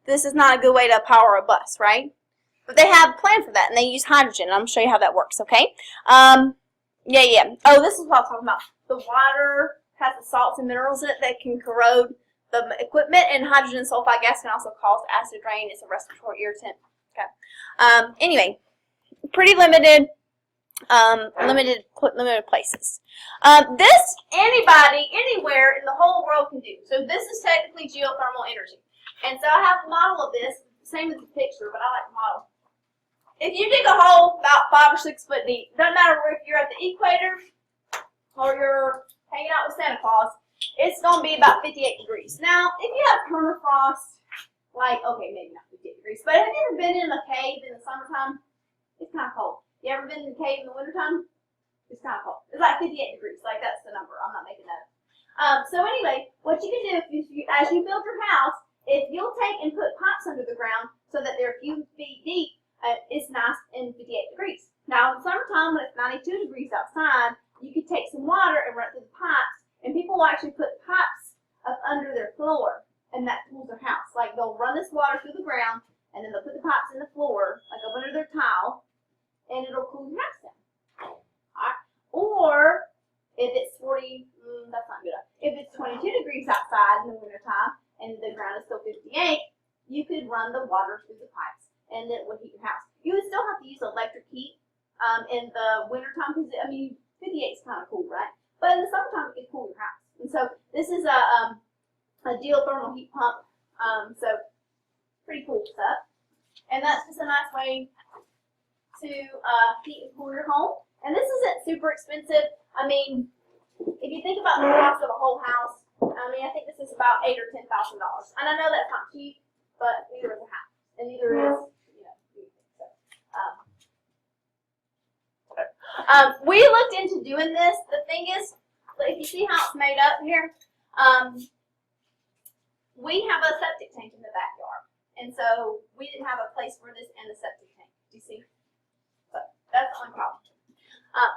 this is not a good way to power a bus, right? But they have a plan for that, and they use hydrogen. I'm going to show you how that works, okay? Yeah. Oh, this is what I was talking about. The water has the salts and minerals in it that can corrode the equipment, and hydrogen sulfide gas can also cause acid rain. It's a respiratory irritant. Okay. Anyway, pretty limited. Limited places. This anybody, anywhere in the whole world can do. So this is technically geothermal energy. And so I have a model of this, same as the picture, but I like the model. If you dig a hole about 5 or 6 foot deep, doesn't matter if you're at the equator or you're hanging out with Santa Claus, it's going to be about 58 degrees. Now, if you have permafrost, okay, maybe not 58 degrees, but have you ever been in a cave in the summertime? It's kind of cold. You ever been in the cave in the wintertime? It's kind of cold. It's like 58 degrees. That's the number. I'm not making that up. So anyway, what you can do as you build your house, if you'll take and put pipes under the ground so that they're a few feet deep, it's nice in 58 degrees. Now in the summertime when it's 92 degrees outside, you could take some water and run it through the pipes, and people will actually put pipes up under their floor, and that cools their house. Like they'll run this water through the ground, and then they'll put the pipes in the floor, like up under their tile, and it'll cool your house down. Alright. Or if it's 40, that's not good. If it's 22 degrees outside in the wintertime and the ground is still 58, you could run the water through the pipes and it would heat your house. You would still have to use electric heat in the wintertime because, 58 is kind of cool, right? but in the summertime it can cool your house. And so this is a geothermal heat pump. So pretty cool stuff. And that's just a nice way to heat and cool your home. And this isn't super expensive. I mean, if you think about the cost of a whole house, I mean, I think this is about $8,000 or $10,000. And I know that's not cheap, but neither is a house, and neither is, anything. So, we looked into doing this. The thing is, if you see how it's made up here, we have a septic tank in the backyard, and so we didn't have a place for this in the septic tank. Do you see? But that's the only problem.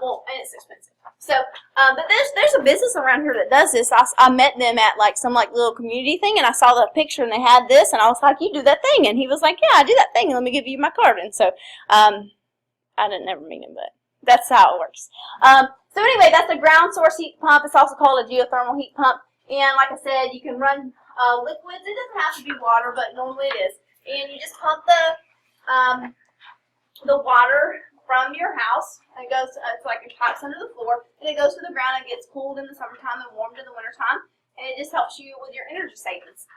Well, and it's expensive. So, but there's a business around here that does this. I met them at like some little community thing, and I saw the picture, and they had this, and I was like, "You do that thing?" And he was like, "Yeah, I do that thing. Let me give you my card." And so, I didn't never meet him, but that's how it works. So anyway, that's a ground source heat pump. It's also called a geothermal heat pump, and like I said, you can run liquids. It doesn't have to be water, but normally it is. And you just pump the water from your house, and it goes, it's like it pipes under the floor, and it goes to the ground and gets cooled in the summertime and warmed in the wintertime, and it just helps you with your energy savings.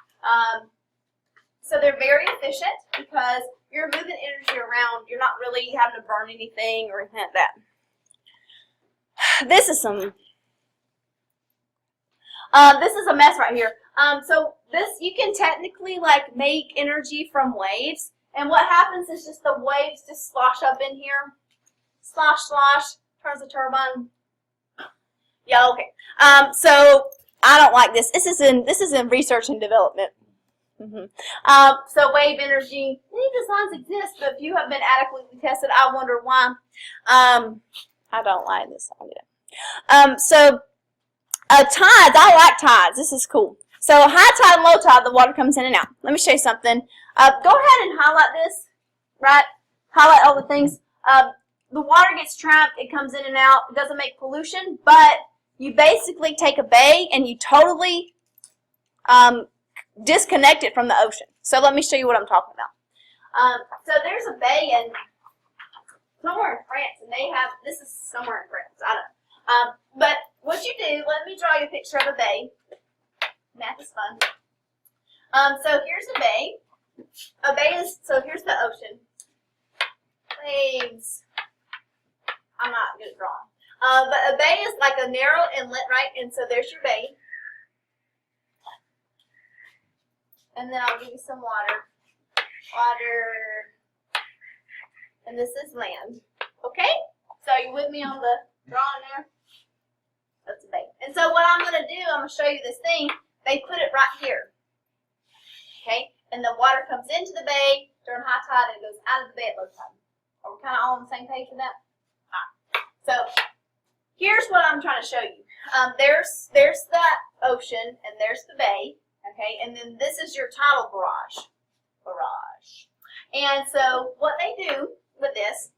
So they're very efficient because you're moving energy around. You're not really having to burn anything or anything like that. This is a mess right here. So this, you can technically make energy from waves, and what happens is just the waves just slosh up in here. Slosh, turns the turbine. Yeah, okay. So I don't like this. This is in research and development. So wave energy, these designs exist, but few have been adequately tested. I wonder why. I don't like this idea. So tides, I like tides. This is cool. So high tide and low tide, the water comes in and out. Let me show you something. Go ahead and highlight this, right? Highlight all the things. The water gets trapped, it comes in and out, it doesn't make pollution, but you basically take a bay and you totally disconnect it from the ocean. So let me show you what I'm talking about. So there's a bay in somewhere in France, and they have, this is somewhere in France, I don't know. But what you do, let me draw you a picture of a bay. Math is fun. So here's a bay. A bay is, so here's the ocean. Waves. I'm not good at drawing. But a bay is like a narrow inlet, right? And so there's your bay. And then I'll give you some water. And this is land. Okay? So are you with me on the drawing there? That's a bay. And so what I'm going to do, I'm going to show you this thing. They put it right here. Okay? And the water comes into the bay during high tide and it goes out of the bay at low tide. Are we kind of all on the same page with that? All right. So here's what I'm trying to show you. There's the ocean and there's the bay. Okay? And then this is your tidal barrage. And so what they do with this,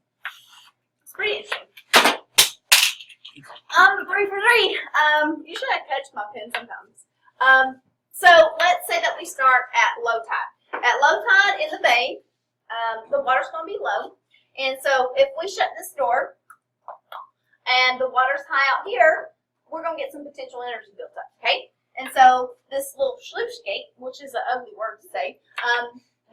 it's pretty interesting. 3 for 3. Usually I catch my pen sometimes. So let's say that we start at low tide. At low tide in the bay, the water's going to be low. And so if we shut this door and the water's high out here, we're going to get some potential energy built up, okay? And so this little sluice gate, which is an ugly word to say,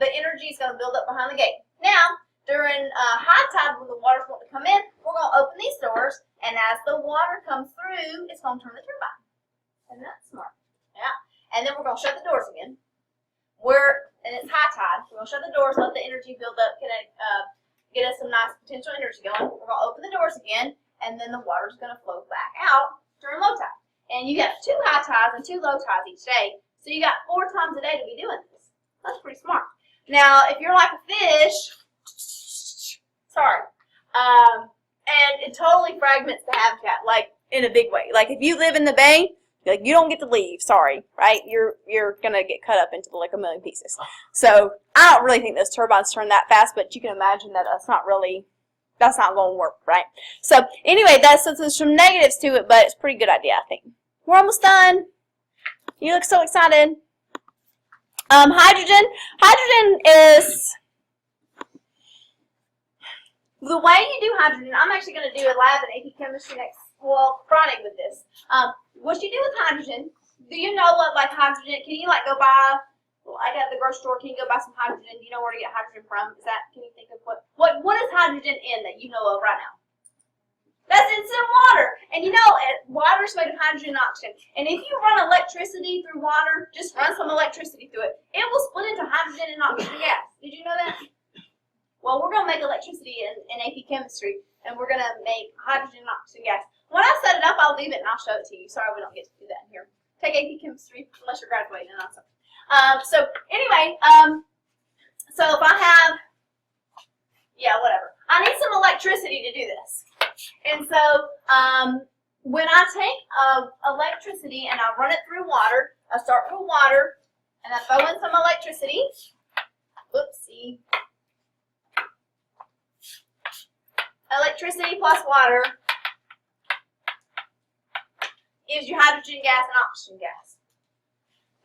the energy is going to build up behind the gate. Now, during high tide, when the water's going to come in, we're going to open these doors, and as the water comes through, it's going to turn the turbine. Isn't that smart? Yeah. And then we're going to shut the doors again. And it's high tide. We're going to shut the doors, let the energy build up, get us some nice potential energy going. We're going to open the doors again, and then the water's going to flow back out during low tide. And you have 2 high tides and 2 low tides each day, so you got 4 times a day to be doing this. That's pretty smart. Now, if you're like a fish, sorry, and it totally fragments the habitat, in a big way. Like if you live in the bay, you don't get to leave. Sorry, right? You're gonna get cut up into a million pieces. So I don't really think those turbines turn that fast, but you can imagine that that's not going to work, right? So anyway, so there's some negatives to it, but it's a pretty good idea, I think. We're almost done. You look so excited. Hydrogen. Hydrogen is the way you do hydrogen. I'm actually going to do a lab in AP Chemistry chronic with this. What you do with hydrogen? Do you know what like hydrogen? Can you like go buy like at the grocery store? Can you go buy some hydrogen? Do you know where to get hydrogen from? Can you think of what is hydrogen in that you know of right now? That's in some water. And you know, water is made of hydrogen and oxygen. And if you run electricity through water, just run some electricity through it, it will split into hydrogen and oxygen gas. Did you know that? Well, we're going to make electricity in AP chemistry, and we're going to make hydrogen and oxygen gas. When I set it up, I'll leave it and I'll show it to you. Sorry, we don't get to do that in here. Take AP chemistry unless you're graduating and awesome. So anyway, so if I have, whatever. I need some electricity to do this. And so when I take electricity and I run it through water, I start through water and I throw in some electricity. Oopsie. Electricity plus water gives you hydrogen gas and oxygen gas.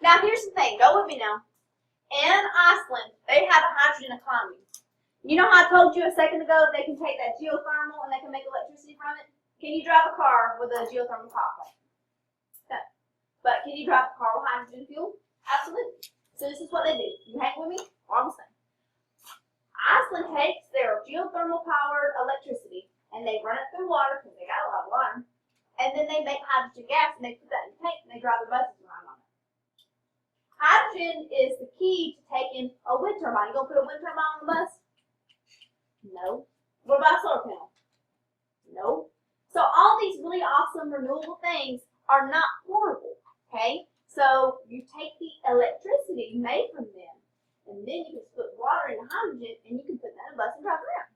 Now here's the thing, go with me now. In Iceland, they have a hydrogen economy. You know how I told you a second ago they can take that geothermal and they can make electricity from it? Can you drive a car with a geothermal power plant? No. But can you drive a car with hydrogen fuel? Absolutely. So this is what they do. You hang with me? All the same. Iceland takes their geothermal powered electricity and they run it through water because they got a lot of water. And then they make hydrogen gas and they put that in a tank and they drive their buses around on it. Hydrogen is the key to taking a wind turbine. You gonna put a wind turbine on the bus? No. What about a solar panel? No. So all these really awesome renewable things are not portable, okay? So you take the electricity made from them, and then you can put water into hydrogen, and you can put that in a bus and drive around.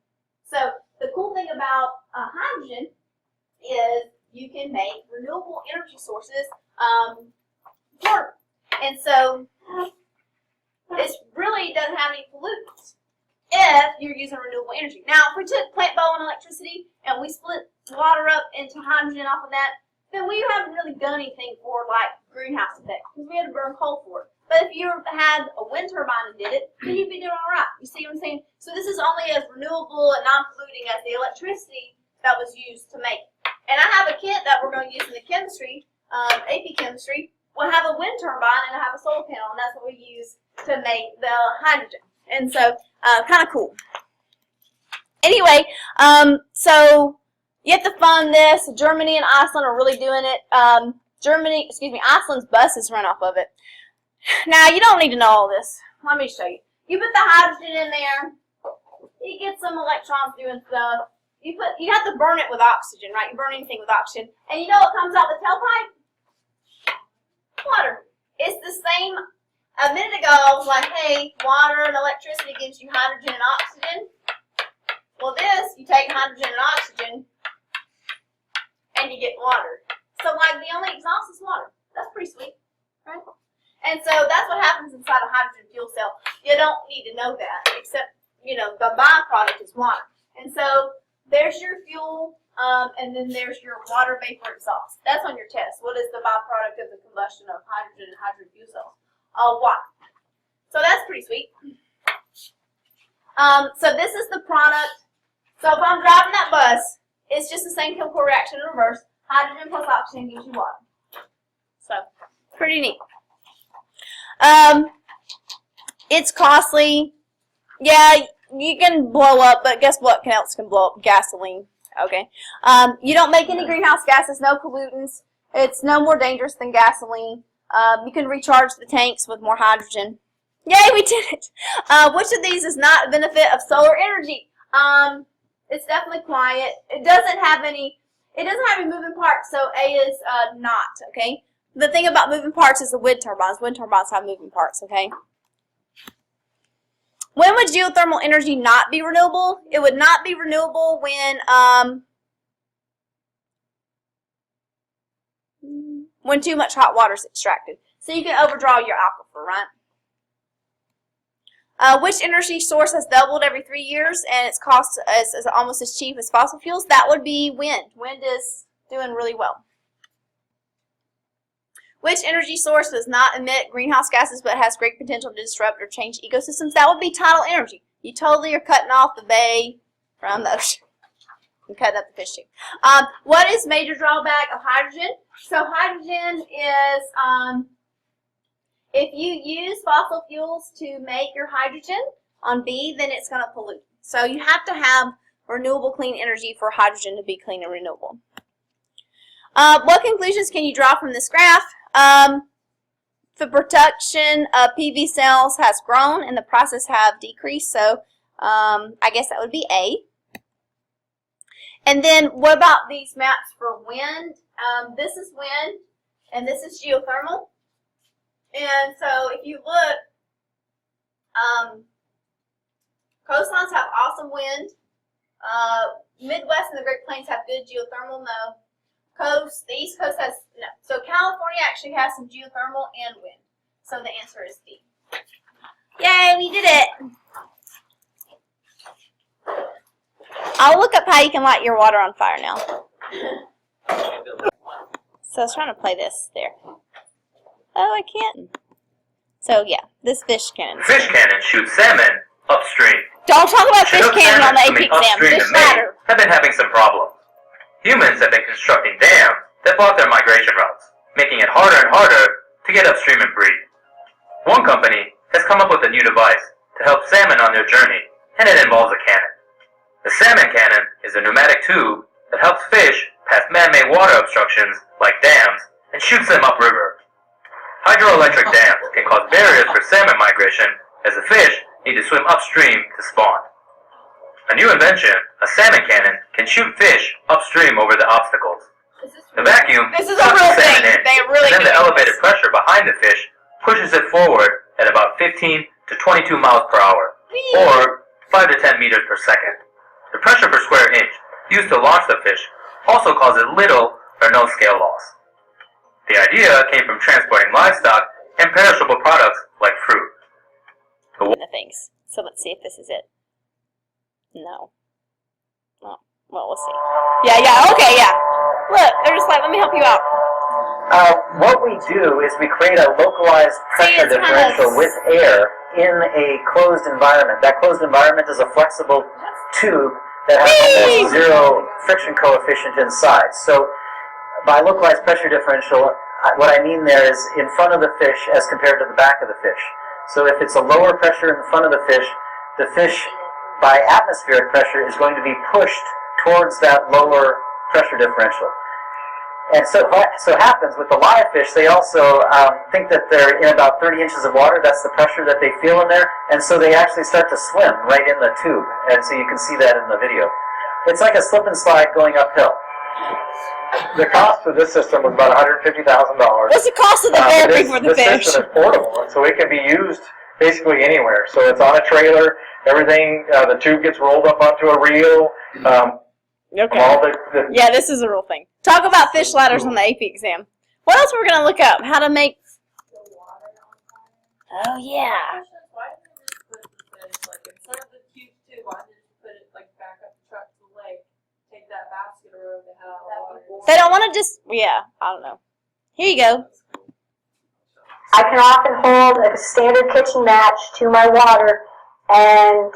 So the cool thing about hydrogen is you can make renewable energy sources portable. And so this really doesn't have any pollutants if you're using renewable energy. Now, if we took plant boiling electricity and we split water up into hydrogen off of that, then we haven't really done anything for like greenhouse effect because we had to burn coal for it. But if you had a wind turbine and did it, then you'd be doing all right. You see what I'm saying? So this is only as renewable and non-polluting as the electricity that was used to make it. And I have a kit that we're going to use in the chemistry, AP chemistry. We'll have a wind turbine and I have a solar panel, and that's what we use to make the hydrogen. And so, kind of cool. Anyway, so you have to fund this. Germany and Iceland are really doing it. Iceland's buses run off of it. Now, you don't need to know all this. Let me show you. You put the hydrogen in there. You get some electrons doing stuff. You have to burn it with oxygen, right? You burn anything with oxygen. And you know what comes out the tailpipe? Water. It's the same. A minute ago, I was like, hey, water and electricity gives you hydrogen and oxygen. Well, this, you take hydrogen and oxygen, and you get water. So, like, the only exhaust is water. That's pretty sweet, right? And so that's what happens inside a hydrogen fuel cell. You don't need to know that, except, you know, the byproduct is water. And so there's your fuel, and then there's your water vapor exhaust. That's on your test. What is the byproduct of the combustion of hydrogen and hydrogen fuel cells? Water. So that's pretty sweet. So this is the product. So if I'm driving that bus, it's just the same chemical reaction in reverse. Hydrogen plus oxygen gives you water. So pretty neat. It's costly. Yeah, you can blow up, but guess what else can blow up? Gasoline. Okay. You don't make any greenhouse gases, no pollutants. It's no more dangerous than gasoline. You can recharge the tanks with more hydrogen. Yay, we did it! Which of these is not a benefit of solar energy? It's definitely quiet. It doesn't have any moving parts, so A is not, okay? The thing about moving parts is the wind turbines. Wind turbines have moving parts, okay? When would geothermal energy not be renewable? It would not be renewable when too much hot water is extracted. So you can overdraw your aquifer, right? Which energy source has doubled every 3 years and its cost is almost as cheap as fossil fuels? That would be wind. Wind is doing really well. Which energy source does not emit greenhouse gases but has great potential to disrupt or change ecosystems? That would be tidal energy. You totally are cutting off the bay from the ocean. and cutting up the fish too. What is major drawback of hydrogen? So hydrogen is, if you use fossil fuels to make your hydrogen on B, then it's going to pollute. So you have to have renewable clean energy for hydrogen to be clean and renewable. What conclusions can you draw from this graph? The production of PV cells has grown and the prices have decreased, so I guess that would be A. And then what about these maps for wind? This is wind and this is geothermal. And so if you look, coastlines have awesome wind. Midwest and the Great Plains have good geothermal, no. The East Coast has, no. So California actually has some geothermal and wind. So the answer is B. Yay, we did it. I'll look up how you can light your water on fire now. So I was trying to play this there. Oh, I can't. So yeah, this fish cannon. Fish cannon shoots salmon upstream. Don't talk about fish Chinook cannon on the salmon AP swimming exam. upstream Fish in Maine ladder. have been having some problems. Humans have been constructing dams that block their migration routes, making it harder and harder to get upstream and breed. One company has come up with a new device to help salmon on their journey, and it involves a cannon. The salmon cannon is a pneumatic tube that helps fish pass man-made water obstructions like dams and shoots them upriver. Hydroelectric dams can cause barriers for salmon migration as the fish need to swim upstream to spawn. A new invention, a salmon cannon, can shoot fish upstream over the obstacles. The vacuum This is a sucks real the salmon thing. in, They really and then the do elevated this. pressure behind the fish pushes it forward at about 15 to 22 miles per hour, or 5 to 10 meters per second. The pressure per square inch used to launch the fish also causes little or no scale loss. The idea came from transporting livestock and perishable products like fruit. The things. So let's see if this is it. No. Oh, well, we'll see. Yeah, okay, yeah. Look, they're just like, let me help you out. What we do is we create a localized pressure it's kinda differential with air in a closed environment. That closed environment is a flexible tube that has almost zero friction coefficient inside. So by localized pressure differential, what I mean there is in front of the fish as compared to the back of the fish. So if it's a lower pressure in front of the fish by atmospheric pressure is going to be pushed towards that lower pressure differential. And so what happens with the live fish, they also think that they're in about 30 inches of water. That's the pressure that they feel in there. And so they actually start to swim right in the tube. And so you can see that in the video. It's like a slip and slide going uphill. The cost of this system was about $150,000. What's the cost of the therapy for the this fish? system is portable, and so it can be used basically anywhere. So it's on a trailer. Everything, the tube gets rolled up onto a reel. Okay. All the Yeah, this is a real thing. Talk about fish ladders on the AP exam. What else were we going to look up? How to make... Oh, yeah. Why didn't they just put the fish, like, instead of the cube tube, why didn't they just put it, like, back up the truck to the lake, take that basket or the hell water? They don't want to just... Yeah, I don't know. Here you go. I can often hold a standard kitchen match to my water, and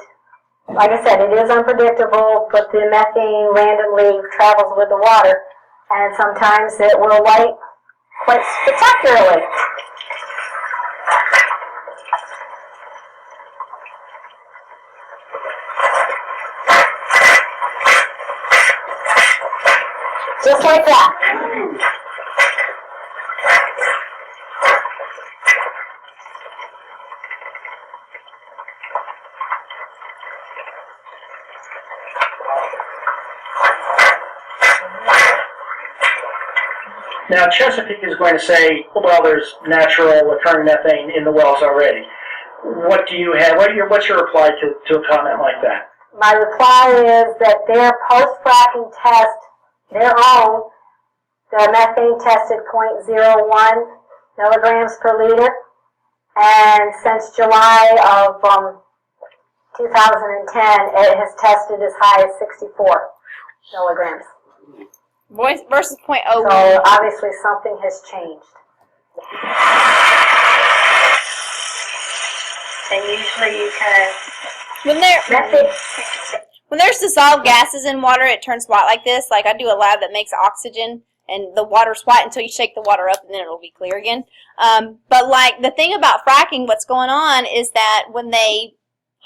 like I said, it is unpredictable, but the methane randomly travels with the water, and sometimes it will light quite spectacularly. Just like that. Now, Chesapeake is going to say, well, there's natural occurring methane in the wells already. What do you have? What's your reply to a comment like that? My reply is that their post-fracking test, their own, the methane tested 0.01 milligrams per liter, and since July of 2010, it has tested as high as 64 milligrams. Versus 0.01. So obviously something has changed. And usually you can When they're when there's dissolved gases in water, it turns white like this. Like I do a lab that makes oxygen, and the water's white until you shake the water up, and then it'll be clear again. But like the thing about fracking, what's going on is that when they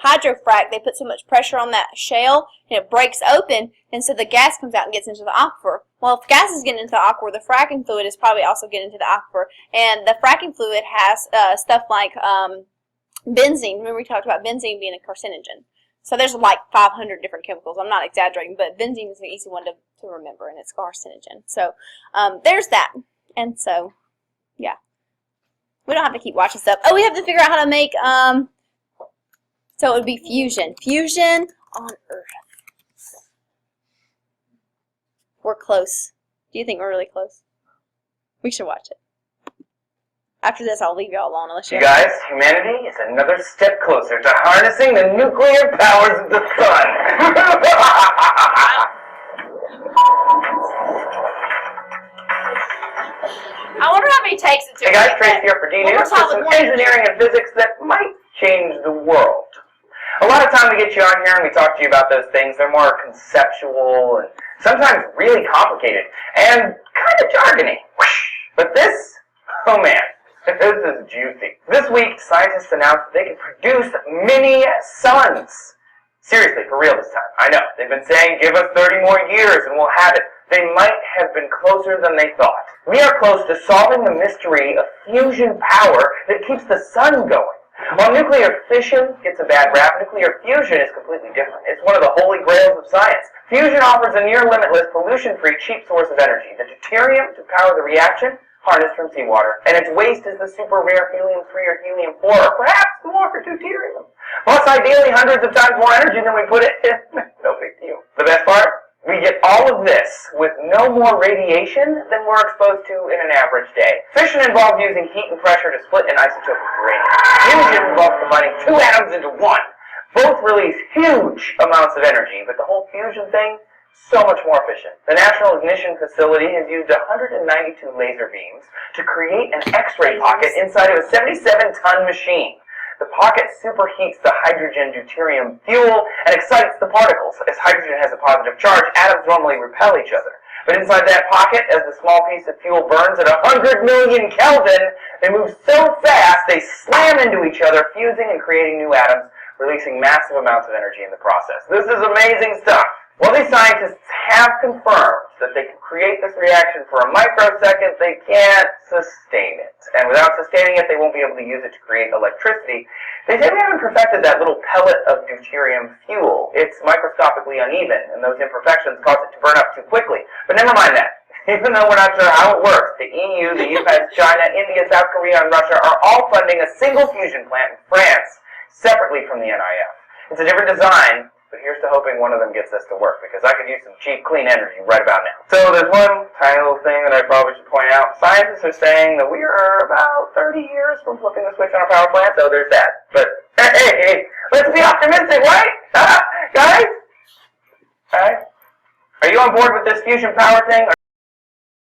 hydrofrack, they put so much pressure on that shale, and it breaks open, and so the gas comes out and gets into the aquifer. Well, if gas is getting into the aquifer, the fracking fluid is probably also getting into the aquifer, and the fracking fluid has stuff like benzene. Remember we talked about benzene being a carcinogen. So there's like 500 different chemicals. I'm not exaggerating, but benzene is an easy one to remember, and it's carcinogen. So there's that. And so, yeah. We don't have to keep watching stuff. Oh, we have to figure out how to make, so it would be fusion. Fusion on Earth. We're close. Do you think we're really close? We should watch it. After this, I'll leave y'all alone unless You guys, humanity is another step closer to harnessing the nuclear powers of the sun. I wonder how many takes it took. Hey guys, Trace here for D-News with some engineering and physics that might change the world. A lot of time we get you on here and we talk to you about those things. They're more conceptual and sometimes really complicated and kind of jargony. But this, oh man, this is juicy. This week, scientists announced that they can produce mini suns. Seriously, for real this time. I know. They've been saying, give us 30 more years and we'll have it. They might have been closer than they thought. We are close to solving the mystery of fusion power that keeps the sun going. While nuclear fission gets a bad rap, nuclear fusion is completely different. It's one of the holy grails of science. Fusion offers a near-limitless, pollution-free, cheap source of energy. The deuterium to power the reaction, harnessed from seawater, and its waste is the super rare helium-3 or helium-4, or perhaps more deuterium. Plus, ideally, hundreds of times more energy than we put it in. No big deal. The best part? We get all of this with no more radiation than we're exposed to in an average day. Fission involves using heat and pressure to split an isotope of uranium. Fusion involves combining two atoms into one. Both release huge amounts of energy, but the whole fusion thing, so much more efficient. The National Ignition Facility has used 192 laser beams to create an X-ray pocket inside of a 77-ton machine. The pocket superheats the hydrogen-deuterium fuel and excites the particles. As hydrogen has a positive charge, atoms normally repel each other. But inside that pocket, as the small piece of fuel burns at 100 million Kelvin, they move so fast they slam into each other, fusing and creating new atoms, releasing massive amounts of energy in the process. This is amazing stuff. Well, these scientists have confirmed that they can create this reaction for a microsecond. They can't sustain it. And without sustaining it, they won't be able to use it to create electricity. They say we haven't perfected that little pellet of deuterium fuel. It's microscopically uneven, and those imperfections cause it to burn up too quickly. But never mind that. Even though we're not sure how it works, the EU, the US, China, India, South Korea, and Russia are all funding a single fusion plant in France, separately from the NIF. It's a different design, but here's to hoping one of them gets us to work, because I could use some cheap, clean energy right about now. So there's one tiny little thing that I probably should point out. Scientists are saying that we are about 30 years from flipping the switch on a power plant, so there's that. But hey, let's be optimistic, right? Guys? Are you on board with this fusion power thing?